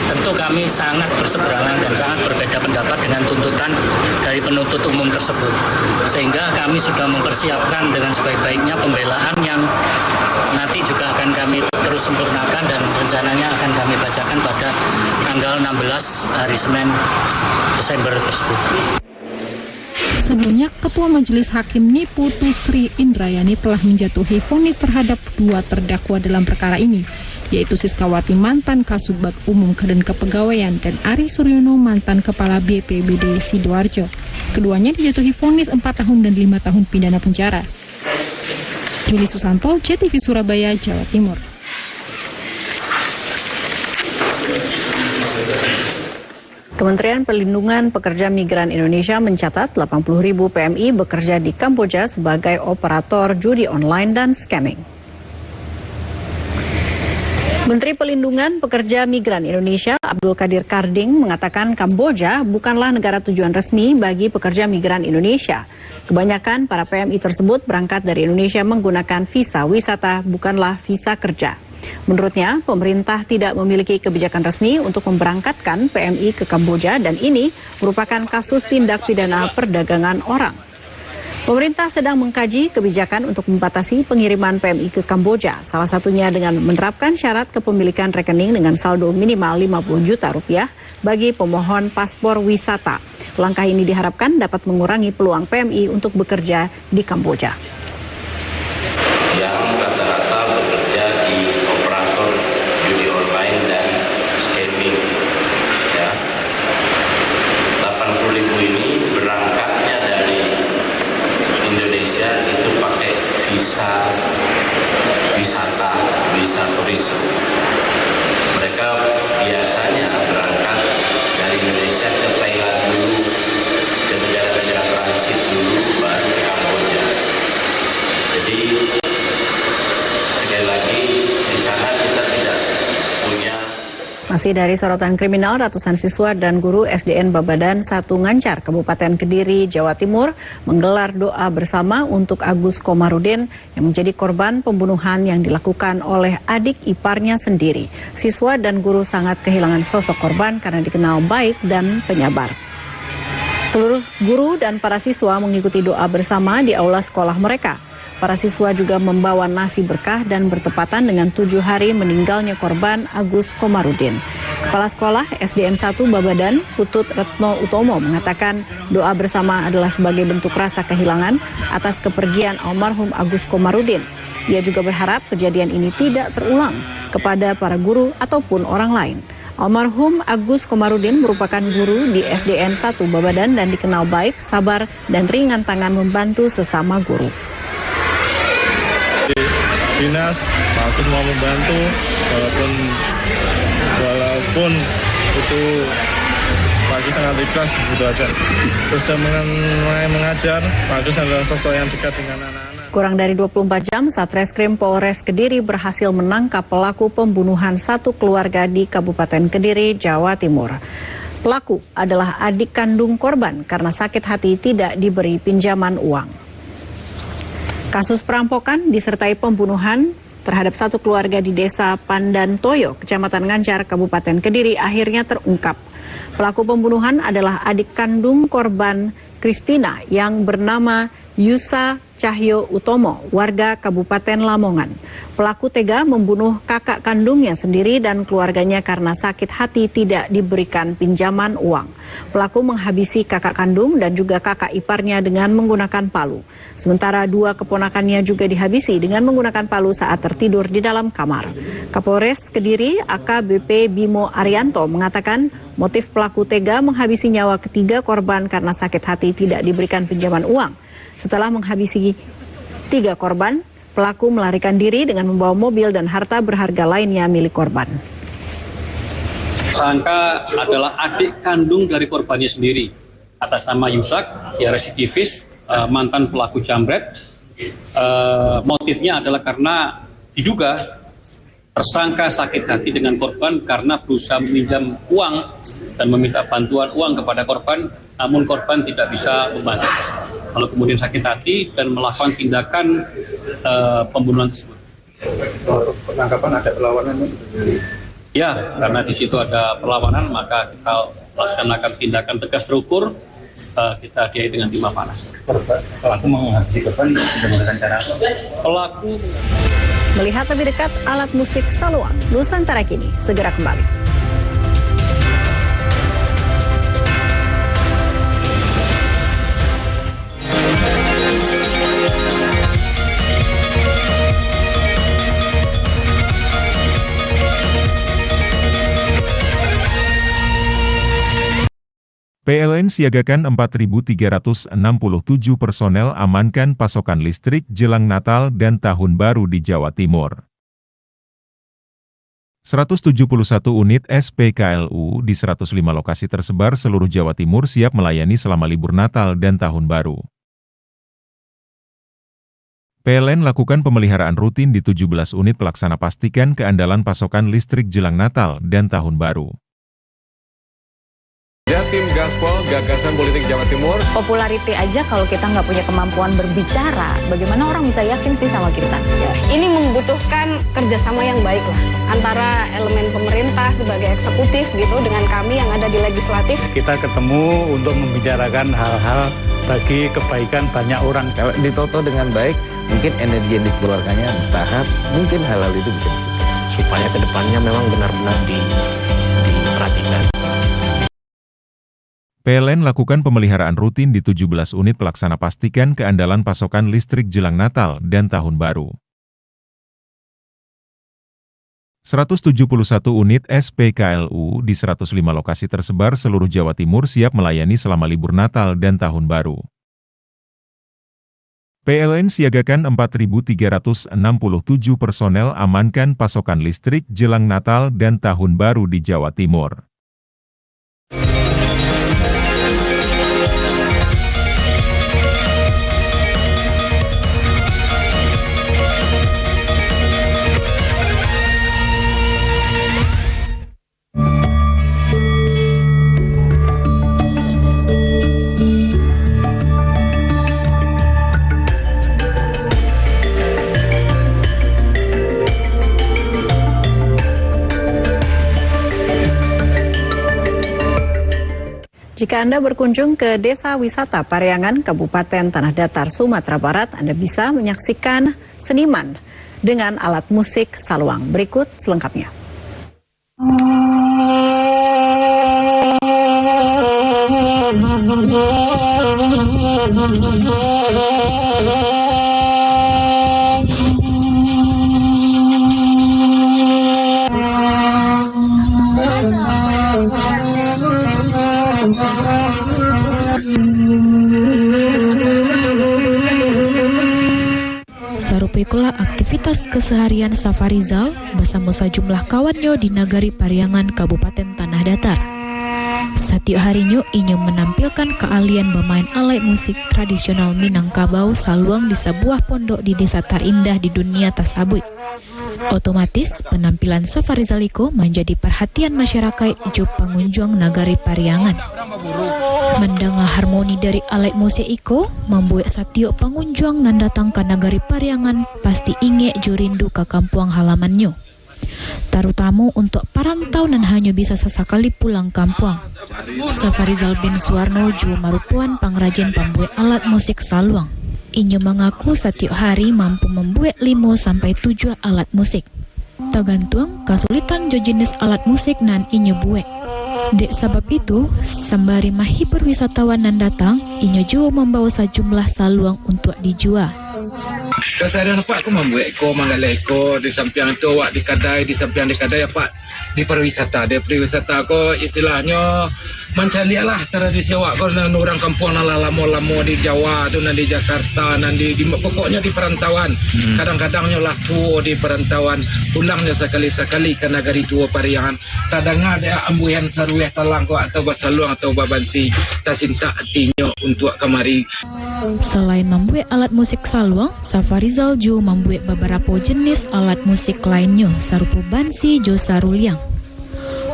tentu kami sangat berseberangan dan sangat berbeda pendapat dengan tuntutan dari penuntut umum tersebut. Sehingga kami sudah mempersiapkan dengan sebaik-baiknya pembelaan yang nanti juga akan kami terus sempurnakan dan rencananya akan kami bacakan pada tanggal 16 hari Senin Desember tersebut. Sebelumnya, Ketua Majelis Hakim Niputu Sri Indrayani telah menjatuhi vonis terhadap 2 terdakwa dalam perkara ini, yaitu Siskawati mantan Kasubag Umum dan Kepegawaian dan Ari Suryono mantan Kepala BPBD Sidoarjo. Keduanya dijatuhi vonis 4 tahun dan 5 tahun pidana penjara. Juli Susanto, JTV Surabaya, Jawa Timur. Kementerian Perlindungan Pekerja Migran Indonesia mencatat 80.000 PMI bekerja di Kamboja sebagai operator judi online dan scamming. Menteri Perlindungan Pekerja Migran Indonesia Abdul Qadir Karding mengatakan Kamboja bukanlah negara tujuan resmi bagi pekerja migran Indonesia. Kebanyakan para PMI tersebut berangkat dari Indonesia menggunakan visa wisata, bukanlah visa kerja. Menurutnya, pemerintah tidak memiliki kebijakan resmi untuk memberangkatkan PMI ke Kamboja dan ini merupakan kasus tindak pidana perdagangan orang. Pemerintah sedang mengkaji kebijakan untuk membatasi pengiriman PMI ke Kamboja, salah satunya dengan menerapkan syarat kepemilikan rekening dengan saldo minimal 50 juta rupiah bagi pemohon paspor wisata. Langkah ini diharapkan dapat mengurangi peluang PMI untuk bekerja di Kamboja. Yang rata-rata bekerja di operator judi online dan scamming. Ya. 80.000 ini berangkatnya dari Indonesia itu pakai visa wisata, visa turisme. Mereka biasanya berangkat dari Indonesia ke Thailand dulu, ke negara-negara transit dulu, baru ke Kamboja. Jadi sekali lagi di sana kita tidak punya. Masih dari sorotan kriminal, ratusan siswa dan guru SDN Babadan 1 Ngancar, Kabupaten Kediri, Jawa Timur menggelar doa bersama untuk Agus Komarudin yang menjadi korban pembunuhan yang dilakukan oleh adik iparnya sendiri. Siswa dan guru sangat kehilangan sosok korban karena dikenal baik dan penyabar. Seluruh guru dan para siswa mengikuti doa bersama di aula sekolah mereka. Para siswa juga membawa nasi berkah dan bertepatan dengan 7 hari meninggalnya korban Agus Komarudin. Kepala Sekolah SDN 1 Babadan, Putut Retno Utomo mengatakan doa bersama adalah sebagai bentuk rasa kehilangan atas kepergian almarhum Agus Komarudin. Ia juga berharap kejadian ini tidak terulang kepada para guru ataupun orang lain. Almarhum Agus Komarudin merupakan guru di SDN 1 Babadan dan dikenal baik, sabar, dan ringan tangan membantu sesama guru. Dinas, Pak Agus mau membantu walaupun itu Pak Agus sangat ikhlas, gitu aja. Terus dia mengajar, Pak Agus adalah sosok yang dekat dengan anak-anak. Kurang dari 24 jam, Satreskrim Polres Kediri berhasil menangkap pelaku pembunuhan satu keluarga di Kabupaten Kediri, Jawa Timur. Pelaku adalah adik kandung korban karena sakit hati tidak diberi pinjaman uang. Kasus perampokan disertai pembunuhan terhadap satu keluarga di Desa Pandantoyo, Kecamatan Ngancar, Kabupaten Kediri akhirnya terungkap. Pelaku pembunuhan adalah adik kandung korban Kristina yang bernama Yusa Cahyo Utomo, warga Kabupaten Lamongan. Pelaku tega membunuh kakak kandungnya sendiri dan keluarganya karena sakit hati tidak diberikan pinjaman uang. Pelaku menghabisi kakak kandung dan juga kakak iparnya dengan menggunakan palu. Sementara 2 keponakannya juga dihabisi dengan menggunakan palu saat tertidur di dalam kamar. Kapolres Kediri AKBP Bimo Arianto mengatakan motif pelaku tega menghabisi nyawa ketiga korban karena sakit hati tidak diberikan pinjaman uang. Setelah menghabisi 3 korban, pelaku melarikan diri dengan membawa mobil dan harta berharga lainnya milik korban. Tersangka adalah adik kandung dari korbannya sendiri. Atas nama Yusak, ya residivis, mantan pelaku jambret. Motifnya adalah karena diduga tersangka sakit hati dengan korban karena berusaha meminjam uang dan meminta bantuan uang kepada korban namun korban tidak bisa membantu. Lalu kemudian sakit hati dan melakukan tindakan pembunuhan tersebut. Penangkapan ada perlawanan? Ya, karena di situ ada perlawanan, maka kita laksanakan tindakan tegas terukur, kita diai dengan timah panas. Pelaku menghabisi korban menggunakan cara apa? Pelaku melihat lebih dekat alat musik saluang. Nusantara Kini segera kembali. PLN siagakan 4.367 personel amankan pasokan listrik jelang Natal dan Tahun Baru di Jawa Timur. 171 unit SPKLU di 105 lokasi tersebar seluruh Jawa Timur siap melayani selama libur Natal dan Tahun Baru. PLN lakukan pemeliharaan rutin di 17 unit pelaksana pastikan keandalan pasokan listrik jelang Natal dan Tahun Baru. Jatim Gaspol, gagasan politik Jawa Timur. Populariti aja kalau kita nggak punya kemampuan berbicara, bagaimana orang bisa yakin sih sama kita? Ini membutuhkan kerjasama yang baik lah, antara elemen pemerintah sebagai eksekutif gitu dengan kami yang ada di legislatif. Kita ketemu untuk membicarakan hal-hal bagi kebaikan banyak orang. Kalau ditoto dengan baik, mungkin energi yang dikeluarkannya bertahap, mungkin hal-hal itu bisa dicegah. Supaya kedepannya memang benar-benar diperhatikan. PLN lakukan pemeliharaan rutin di 17 unit pelaksana pastikan keandalan pasokan listrik jelang Natal dan Tahun Baru. 171 unit SPKLU di 105 lokasi tersebar seluruh Jawa Timur siap melayani selama libur Natal dan Tahun Baru. PLN siagakan 4.367 personel amankan pasokan listrik jelang Natal dan Tahun Baru di Jawa Timur. Jika Anda berkunjung ke Desa Wisata Pariangan, Kabupaten Tanah Datar, Sumatera Barat, Anda bisa menyaksikan seniman dengan alat musik saluang. Berikut selengkapnya. Sarupikulah aktivitas keseharian Safarizal bersama sejumlah kawannya di Nagari Pariangan, Kabupaten Tanah Datar. Setiap harinya ia menampilkan keahlian bermain alat musik tradisional Minangkabau saluang di sebuah pondok di desa terindah di dunia tersebut. Otomatis penampilan Safarizal itu menjadi perhatian masyarakat jo pengunjung Nagari Pariangan. Mendengar harmoni dari alat musik itu membuat setiap pengunjung yang datang ke Nagari Pariangan pasti ingin jo rindu ke kampung halamannya. Terutama untuk perantau dan hanya bisa sesekali pulang kampung. Safarizal bin Suwarno juga merupakan pengrajin pembuat alat musik saluang. Ia mengaku setiap hari mampu membuat 5-7 alat musik. Tergantung kesulitan jo jenis alat musik nan ia buat. Dek sebab itu, sembari menghibur wisatawan yang datang, ia juga membawa sejumlah saluang untuk dijual. Saya nampak aku membuat eko, manggalai eko di samping itu, wak di samping di kadai apa di pariwisata. Di pariwisata ko istilahnya mencari lah tradisi wak ko nan orang kampung nan lama-lama di Jawa tu, nan di Jakarta, nan di pokoknya di perantauan. Kadang-kadangnya lah tua di perantauan, pulangnya sekali-sekali ke Nagari tua Pariangan. Kadang ada ambuhan sarueh talang ko atau basaluang atau babansi, tasinta hatinya untuk kemari. Selain membuat alat musik saluang, Safarizal juga membuat beberapa jenis alat musik lainnya, sarupa bansi jo saruliang.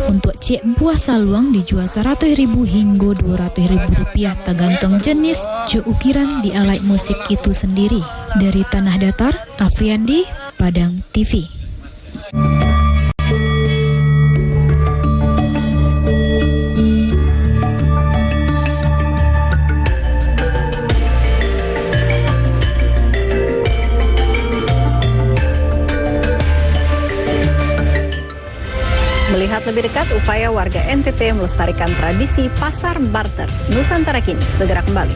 Untuk cek buah saluang dijual 100.000 hingga 200.000 rupiah tergantung jenis cek ukiran di alat musik itu sendiri. Dari Tanah Datar, Afriandi, Padang TV. Melihat lebih dekat upaya warga NTT melestarikan tradisi pasar barter, Nusantara Kini segera kembali.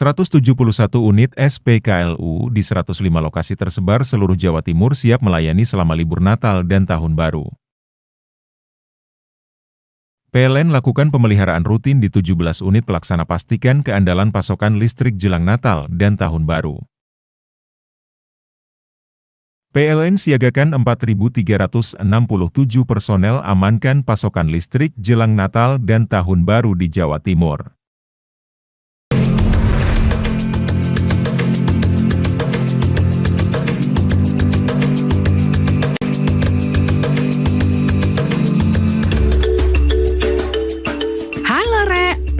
...171 unit SPKLU di 105 lokasi tersebar seluruh Jawa Timur siap melayani selama libur Natal dan Tahun Baru. PLN lakukan pemeliharaan rutin di 17 unit pelaksana pastikan keandalan pasokan listrik jelang Natal dan Tahun Baru. PLN siagakan 4.367 personel amankan pasokan listrik jelang Natal dan Tahun Baru di Jawa Timur.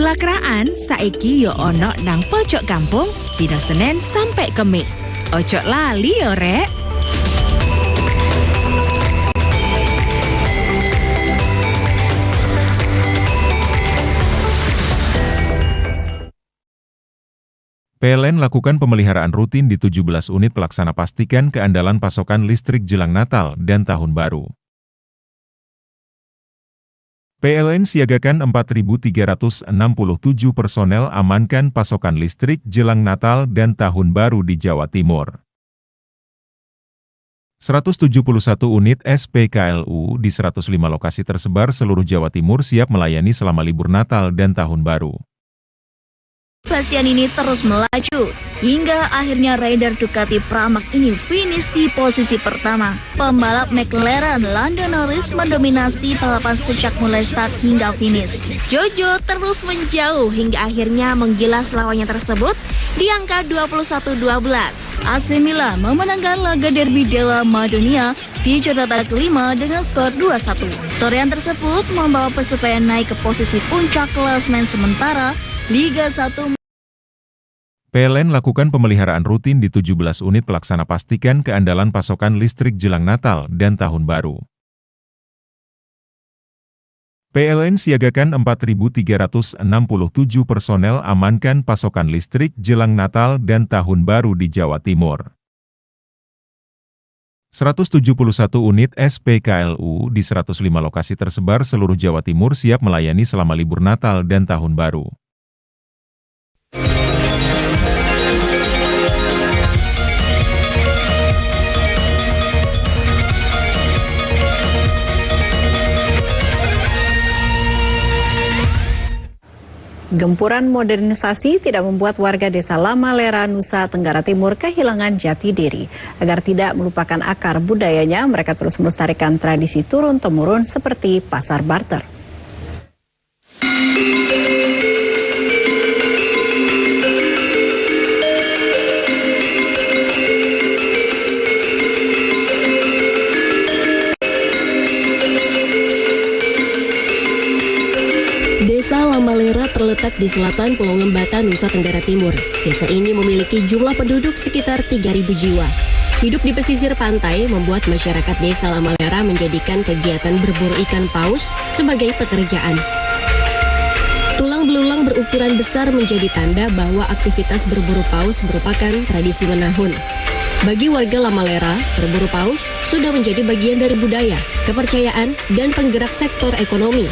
Pelakraan saiki yo ono nang pojok kampung dina Senin sampai Kemis. Ojo lali yo rek. PLN lakukan pemeliharaan rutin di 17 unit pelaksana pastikan keandalan pasokan listrik jelang Natal dan Tahun Baru. PLN siagakan 4.367 personel amankan pasokan listrik jelang Natal dan Tahun Baru di Jawa Timur. 171 unit SPKLU di 105 lokasi tersebar seluruh Jawa Timur siap melayani selama libur Natal dan Tahun Baru. Pastian ini terus melaju, hingga akhirnya rider Ducati Pramac ini finish di posisi pertama. Pembalap McLaren Lando Norris mendominasi balapan sejak mulai start hingga finish. Jojo terus menjauh hingga akhirnya menggilas lawannya tersebut di angka 21-12. AC Milan memenangkan laga derby Dewa Madonia di jornada kelima dengan skor 2-1. Torehan tersebut membawa Persebaya naik ke posisi puncak klasemen sementara Liga 1. PLN lakukan pemeliharaan rutin di 17 unit pelaksana pastikan keandalan pasokan listrik jelang Natal dan Tahun Baru. PLN siagakan 4.367 personel amankan pasokan listrik jelang Natal dan Tahun Baru di Jawa Timur. 171 unit SPKLU di 105 lokasi tersebar seluruh Jawa Timur siap melayani selama libur Natal dan Tahun Baru. Gempuran modernisasi tidak membuat warga desa Lamalera, Nusa Tenggara Timur kehilangan jati diri. Agar tidak melupakan akar budayanya, mereka terus melestarikan tradisi turun-temurun seperti pasar barter. Desa Lamalera terletak di selatan Pulau Lembata, Nusa Tenggara Timur. Desa ini memiliki jumlah penduduk sekitar 3.000 jiwa. Hidup di pesisir pantai membuat masyarakat Desa Lamalera menjadikan kegiatan berburu ikan paus sebagai pekerjaan. Tulang belulang berukuran besar menjadi tanda bahwa aktivitas berburu paus merupakan tradisi menahun. Bagi warga Lamalera, berburu paus sudah menjadi bagian dari budaya, kepercayaan, dan penggerak sektor ekonomi.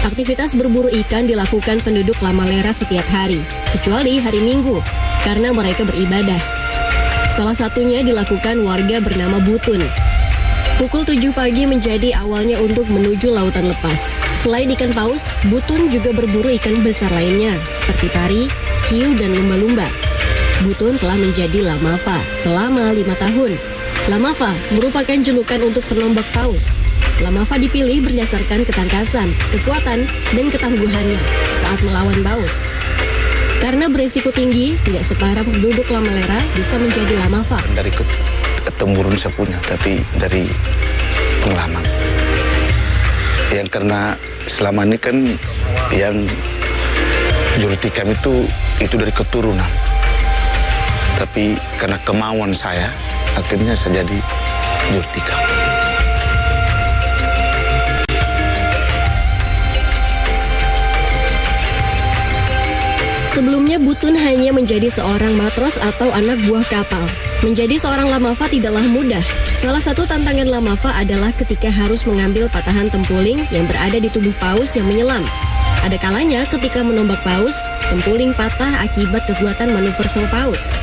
Aktivitas berburu ikan dilakukan penduduk Lamalera setiap hari, kecuali hari Minggu, karena mereka beribadah. Salah satunya dilakukan warga bernama Butun. Pukul 7 pagi menjadi awalnya untuk menuju lautan lepas. Selain ikan paus, Butun juga berburu ikan besar lainnya, seperti pari, hiu, dan lumba-lumba. Butun telah menjadi Lamafa selama 5 tahun. Lamafa merupakan julukan untuk pelombak paus. Lamafa dipilih berdasarkan ketangkasan, kekuatan, dan ketangguhannya saat melawan paus. Karena beresiko tinggi, tidak separah penduduk Lamalera bisa menjadi Lamafa. Dari ketemurun saya punya, tapi dari pengalaman. Yang karena selama ini kan yang jurutikam itu dari keturunan. Tapi karena kemauan saya, akhirnya saya jadi jurutikam. Sebelumnya Butun hanya menjadi seorang matros atau anak buah kapal. Menjadi seorang Lamafa tidaklah mudah. Salah satu tantangan Lamafa adalah ketika harus mengambil patahan tempuling yang berada di tubuh paus yang menyelam. Ada kalanya ketika menombak paus, tempuling patah akibat kekuatan manuver sang paus.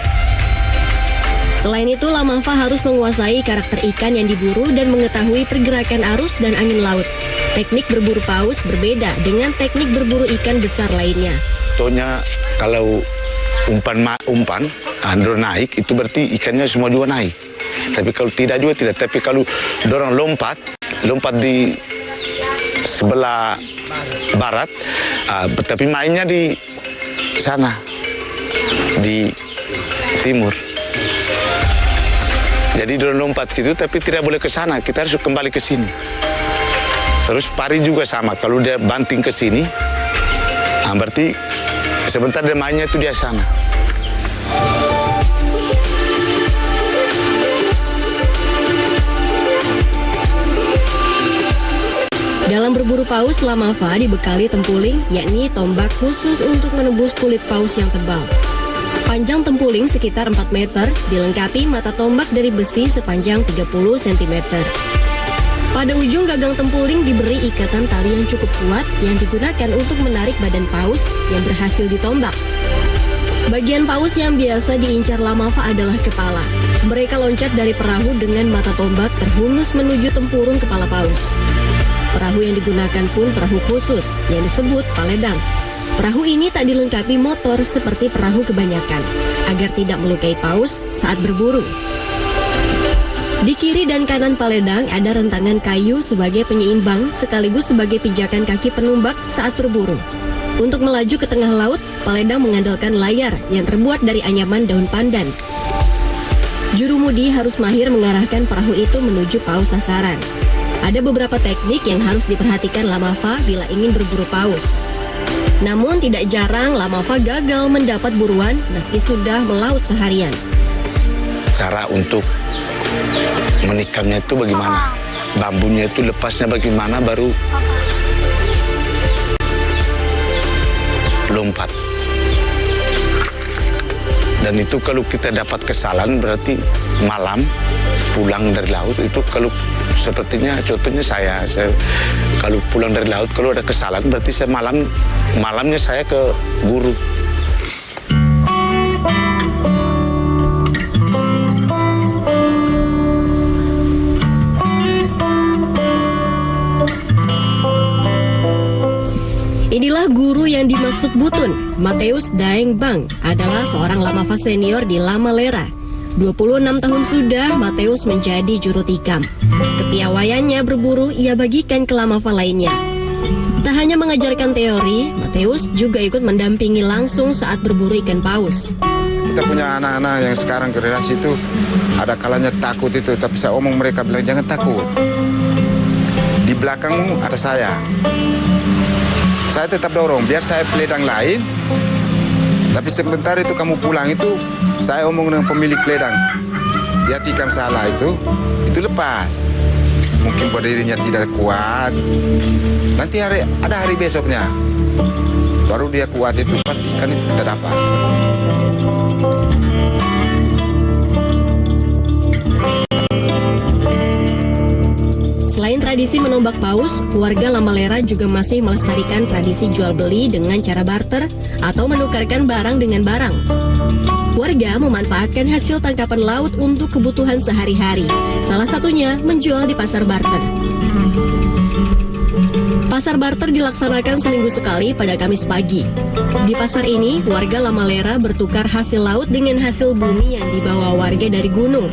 Selain itu, Lamafa harus menguasai karakter ikan yang diburu dan mengetahui pergerakan arus dan angin laut. Teknik berburu paus berbeda dengan teknik berburu ikan besar lainnya. Contohnya kalau umpan andor naik, itu berarti ikannya semua juga naik. Tapi kalau tidak juga tidak. Tapi kalau dorong lompat di sebelah barat, tapi mainnya di sana, di timur. Jadi dorong lompat situ, tapi tidak boleh ke sana. Kita harus kembali ke sini. Terus pari juga sama. Kalau dia banting ke sini, berarti sebentar dia mainnya itu dia sana. Dalam berburu paus, Lamafa dibekali tempuling, yakni tombak khusus untuk menembus kulit paus yang tebal. Panjang tempuling sekitar 4 meter, dilengkapi mata tombak dari besi sepanjang 30 cm. Pada ujung gagang tempuling diberi ikatan tali yang cukup kuat yang digunakan untuk menarik badan paus yang berhasil ditombak. Bagian paus yang biasa diincar Lamafa adalah kepala. Mereka loncat dari perahu dengan mata tombak terhunus menuju tempurung kepala paus. Perahu yang digunakan pun perahu khusus yang disebut paledang. Perahu ini tak dilengkapi motor seperti perahu kebanyakan, agar tidak melukai paus saat berburu. Di kiri dan kanan paledang ada rentangan kayu sebagai penyeimbang sekaligus sebagai pijakan kaki penumbak saat berburu. Untuk melaju ke tengah laut, paledang mengandalkan layar yang terbuat dari anyaman daun pandan. Jurumudi harus mahir mengarahkan perahu itu menuju paus sasaran. Ada beberapa teknik yang harus diperhatikan Lamafa bila ingin berburu paus. Namun tidak jarang Lamafa gagal mendapat buruan meski sudah melaut seharian. Cara untuk menikamnya itu bagaimana? Bambunya itu lepasnya bagaimana baru lompat. Dan itu kalau kita dapat kesalahan berarti malam pulang dari laut itu kalau sepertinya contohnya saya kalau pulang dari laut kalau ada kesalahan berarti saya malamnya saya ke guru. Inilah guru yang dimaksud Butun. Mateus Daeng Bang adalah seorang Lamafa senior di Lamalera. 26 tahun sudah Mateus menjadi juru tikam. Kepiawaiannya berburu ia bagikan ke Lamafa lainnya. Tak hanya mengajarkan teori, Mateus juga ikut mendampingi langsung saat berburu ikan paus. Kita punya anak-anak yang sekarang generasi itu ada kalanya takut itu, tapi saya omong mereka bilang jangan takut. Di belakangmu ada saya. Saya tetap dorong, biar saya peledang lain. Tapi sebentar itu kamu pulang itu, saya omong dengan pemilik peledang. Dia tikam salah itu lepas. Mungkin pada dirinya tidak kuat. Nanti ada hari besoknya. Baru dia kuat itu, pasti ikan itu kita dapat. Selain tradisi menombak paus, warga Lamalera juga masih melestarikan tradisi jual beli dengan cara barter atau menukarkan barang dengan barang. Warga memanfaatkan hasil tangkapan laut untuk kebutuhan sehari-hari. Salah satunya menjual di pasar barter. Pasar barter dilaksanakan seminggu sekali pada Kamis pagi. Di pasar ini, warga Lamalera bertukar hasil laut dengan hasil bumi yang dibawa warga dari gunung.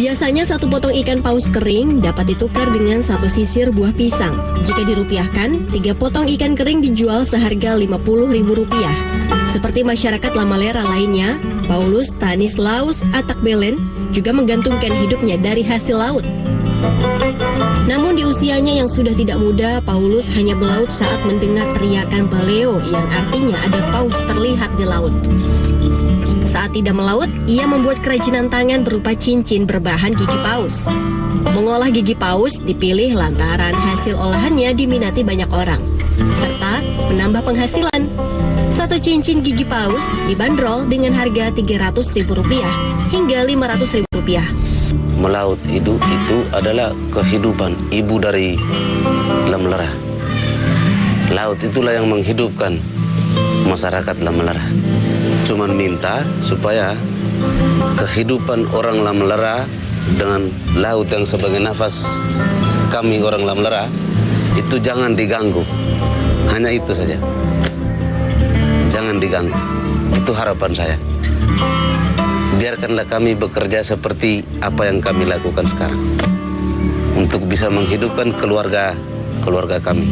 Biasanya satu potong ikan paus kering dapat ditukar dengan satu sisir buah pisang. Jika dirupiahkan, 3 potong ikan kering dijual seharga Rp50.000. Seperti masyarakat Lamalera lainnya, Paulus Stanislaus Atakbelen juga menggantungkan hidupnya dari hasil laut. Namun di usianya yang sudah tidak muda, Paulus hanya melaut saat mendengar teriakan baleo yang artinya ada paus terlihat di laut. Saat tidak melaut, ia membuat kerajinan tangan berupa cincin berbahan gigi paus. Mengolah gigi paus dipilih lantaran hasil olahannya diminati banyak orang, serta menambah penghasilan. Satu cincin gigi paus dibanderol dengan harga Rp300.000 hingga Rp500.000. Melaut itu adalah kehidupan ibu dari Lamalera. Laut itulah yang menghidupkan masyarakat Lamalera. Cuman minta supaya kehidupan orang Lamalera dengan laut yang sebagai nafas kami orang Lamalera itu jangan diganggu. Hanya itu saja. Jangan diganggu. Itu harapan saya. Biarkanlah kami bekerja seperti apa yang kami lakukan sekarang untuk bisa menghidupkan keluarga kami.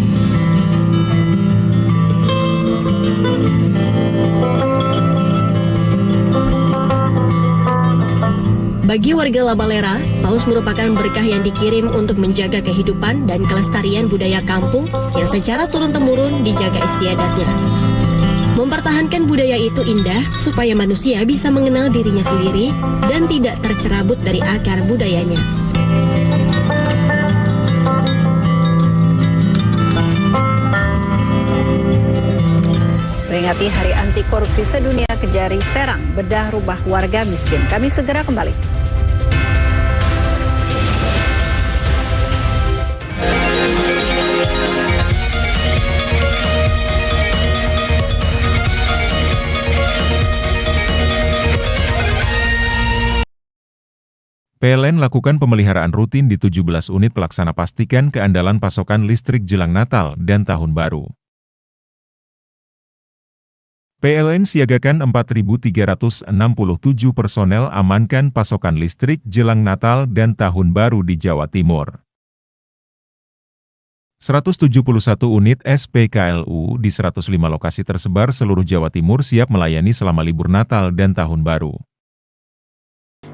Bagi warga Lamalera, paus merupakan berkah yang dikirim untuk menjaga kehidupan dan kelestarian budaya kampung yang secara turun-temurun dijaga istiadatnya. Mempertahankan budaya itu indah supaya manusia bisa mengenal dirinya sendiri dan tidak tercerabut dari akar budayanya. Peringati Hari Anti Korupsi Sedunia, Kejari Serang bedah rumah warga miskin. Kami segera kembali. PLN lakukan pemeliharaan rutin di 17 unit pelaksana pastikan keandalan pasokan listrik jelang Natal dan Tahun Baru. PLN siagakan 4.367 personel amankan pasokan listrik jelang Natal dan Tahun Baru di Jawa Timur. 171 unit SPKLU di 105 lokasi tersebar seluruh Jawa Timur siap melayani selama libur Natal dan Tahun Baru.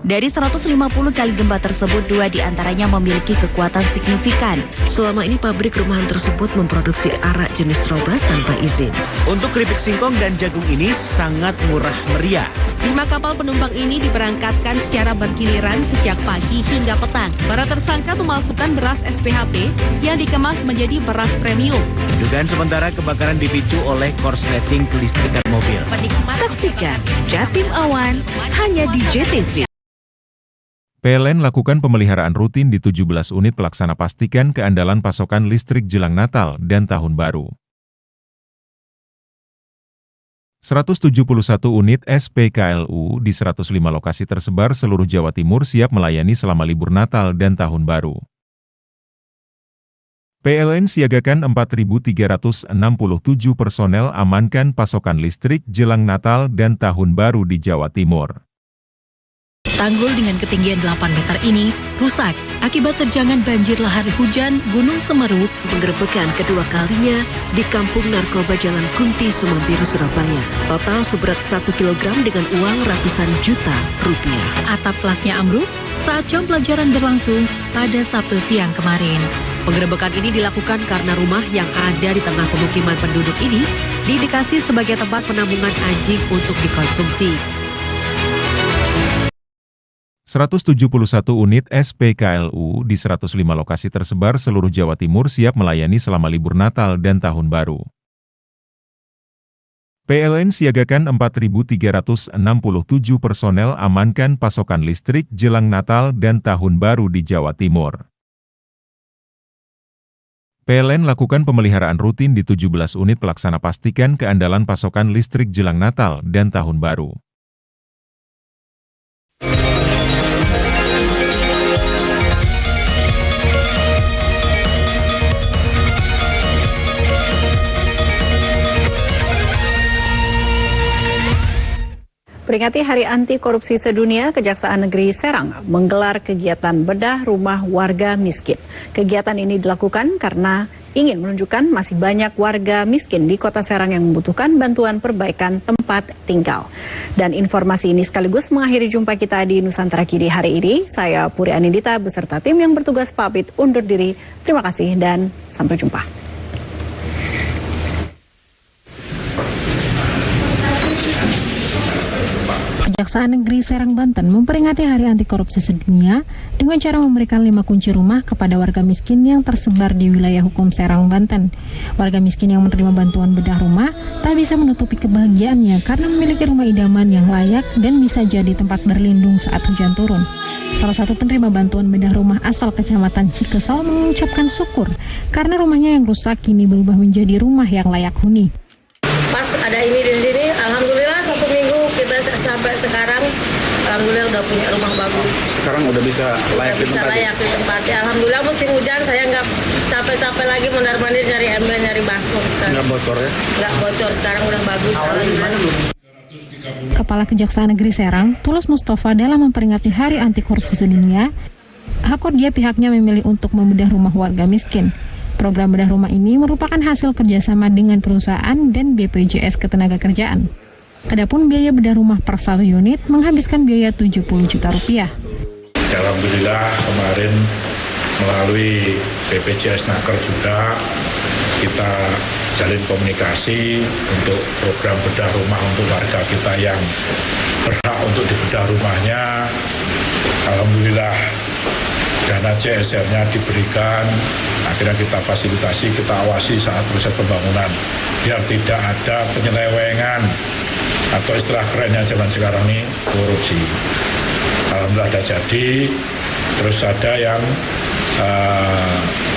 Dari 150 kali gempa tersebut, 2 diantaranya memiliki kekuatan signifikan. Selama ini pabrik rumahan tersebut memproduksi arak jenis Trobas tanpa izin. Untuk keripik singkong dan jagung ini sangat murah meriah. 5 kapal penumpang ini diberangkatkan secara bergiliran sejak pagi hingga petang. Para tersangka memalsukan beras SPHP yang dikemas menjadi beras premium. Dugaan sementara kebakaran dipicu oleh korsleting kelistrikan mobil. Saksikan Jatim Awan hanya di JTV. PLN lakukan pemeliharaan rutin di 17 unit pelaksana pastikan keandalan pasokan listrik jelang Natal dan Tahun Baru. 171 unit SPKLU di 105 lokasi tersebar seluruh Jawa Timur siap melayani selama libur Natal dan Tahun Baru. PLN siagakan 4.367 personel amankan pasokan listrik jelang Natal dan Tahun Baru di Jawa Timur. Tanggul dengan ketinggian 8 meter ini rusak akibat terjangan banjir lahar hujan Gunung Semeru. Penggerebekan kedua kalinya di Kampung Narkoba Jalan Kunti, Sumambiru, Surabaya. Total seberat 1 kilogram dengan uang ratusan juta rupiah. Atap kelasnya ambruk saat jam pelajaran berlangsung pada Sabtu siang kemarin. Penggerebekan ini dilakukan karena rumah yang ada di tengah pemukiman penduduk ini diindikasi sebagai tempat penampungan anjing untuk dikonsumsi. 171 unit SPKLU di 105 lokasi tersebar seluruh Jawa Timur siap melayani selama libur Natal dan Tahun Baru. PLN siagakan 4.367 personel amankan pasokan listrik jelang Natal dan Tahun Baru di Jawa Timur. PLN lakukan pemeliharaan rutin di 17 unit pelaksana pastikan keandalan pasokan listrik jelang Natal dan Tahun Baru. Peringati Hari Anti Korupsi Sedunia, Kejaksaan Negeri Serang menggelar kegiatan bedah rumah warga miskin. Kegiatan ini dilakukan karena ingin menunjukkan masih banyak warga miskin di Kota Serang yang membutuhkan bantuan perbaikan tempat tinggal. Dan informasi ini sekaligus mengakhiri jumpa kita di Nusantara Kini hari ini. Saya Puri Anindita beserta tim yang bertugas pamit undur diri. Terima kasih dan sampai jumpa. Kejaksaan Negeri Serang, Banten memperingati Hari Anti Korupsi Sedunia dengan cara memberikan 5 kunci rumah kepada warga miskin yang tersebar di wilayah hukum Serang, Banten. Warga miskin yang menerima bantuan bedah rumah tak bisa menutupi kebahagiaannya karena memiliki rumah idaman yang layak dan bisa jadi tempat berlindung saat hujan turun. Salah satu penerima bantuan bedah rumah asal Kecamatan Cikesal mengucapkan syukur karena rumahnya yang rusak kini berubah menjadi rumah yang layak huni. Pas ada ini di sini, alhamdulillah 1 minggu kita sampai sekarang, alhamdulillah udah punya rumah bagus. Sekarang udah bisa layak di tempat. Layak di tempatnya. Alhamdulillah musim hujan saya nggak capek-capek lagi mondar-mandir nyari ember, nyari baskom sekarang. Nggak bocor ya? Nggak bocor, sekarang udah bagus. Kepala Kejaksaan Negeri Serang, Tulus Mustafa, dalam memperingati Hari Anti Korupsi Sedunia, dia pihaknya memilih untuk membedah rumah warga miskin. Program bedah rumah ini merupakan hasil kerjasama dengan perusahaan dan BPJS Ketenagakerjaan. Adapun biaya bedah rumah per 1 unit menghabiskan biaya 70 juta rupiah. Alhamdulillah kemarin melalui BPJS Naker juga kita jalin komunikasi untuk program bedah rumah untuk warga kita yang berhak untuk dibedah rumahnya. Alhamdulillah dana CSR-nya diberikan, akhirnya kita fasilitasi, kita awasi saat proses pembangunan biar tidak ada penyelewengan atau istilah kerennya zaman sekarang ini korupsi. Alhamdulillah ada jadi, terus ada yang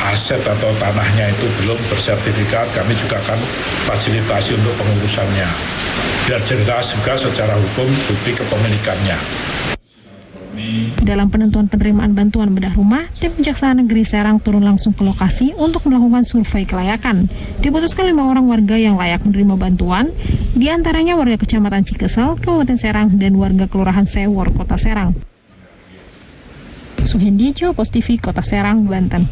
aset atau tanahnya itu belum bersertifikat, kami juga akan fasilitasi untuk pengurusannya biar jelas juga secara hukum bukti kepemilikannya. Dalam penentuan penerimaan bantuan bedah rumah, tim Kejaksaan Negeri Serang turun langsung ke lokasi untuk melakukan survei kelayakan. Diputuskan 5 orang warga yang layak menerima bantuan, diantaranya warga Kecamatan Cikesal, Kabupaten Serang, dan warga Kelurahan Sewor, Kota Serang. Suhendi, Pos TV, Kota Serang, Banten.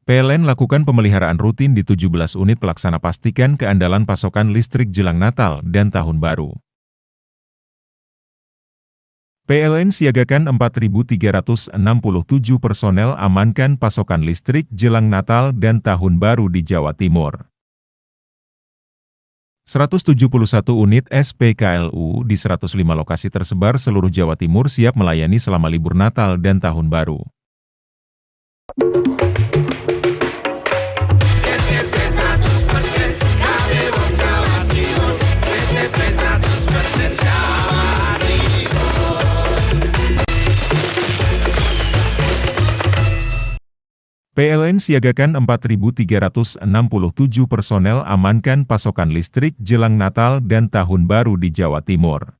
PLN lakukan pemeliharaan rutin di 17 unit pelaksana pastikan keandalan pasokan listrik jelang Natal dan Tahun Baru. PLN siagakan 4.367 personel amankan pasokan listrik jelang Natal dan Tahun Baru di Jawa Timur. 171 unit SPKLU di 105 lokasi tersebar seluruh Jawa Timur siap melayani selama libur Natal dan Tahun Baru. PLN siagakan 4.367 personel amankan pasokan listrik jelang Natal dan Tahun Baru di Jawa Timur.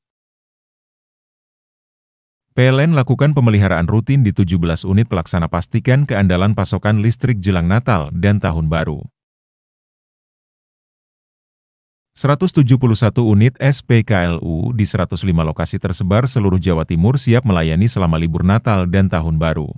PLN lakukan pemeliharaan rutin di 17 unit pelaksana pastikan keandalan pasokan listrik jelang Natal dan Tahun Baru. 171 unit SPKLU di 105 lokasi tersebar seluruh Jawa Timur siap melayani selama libur Natal dan Tahun Baru.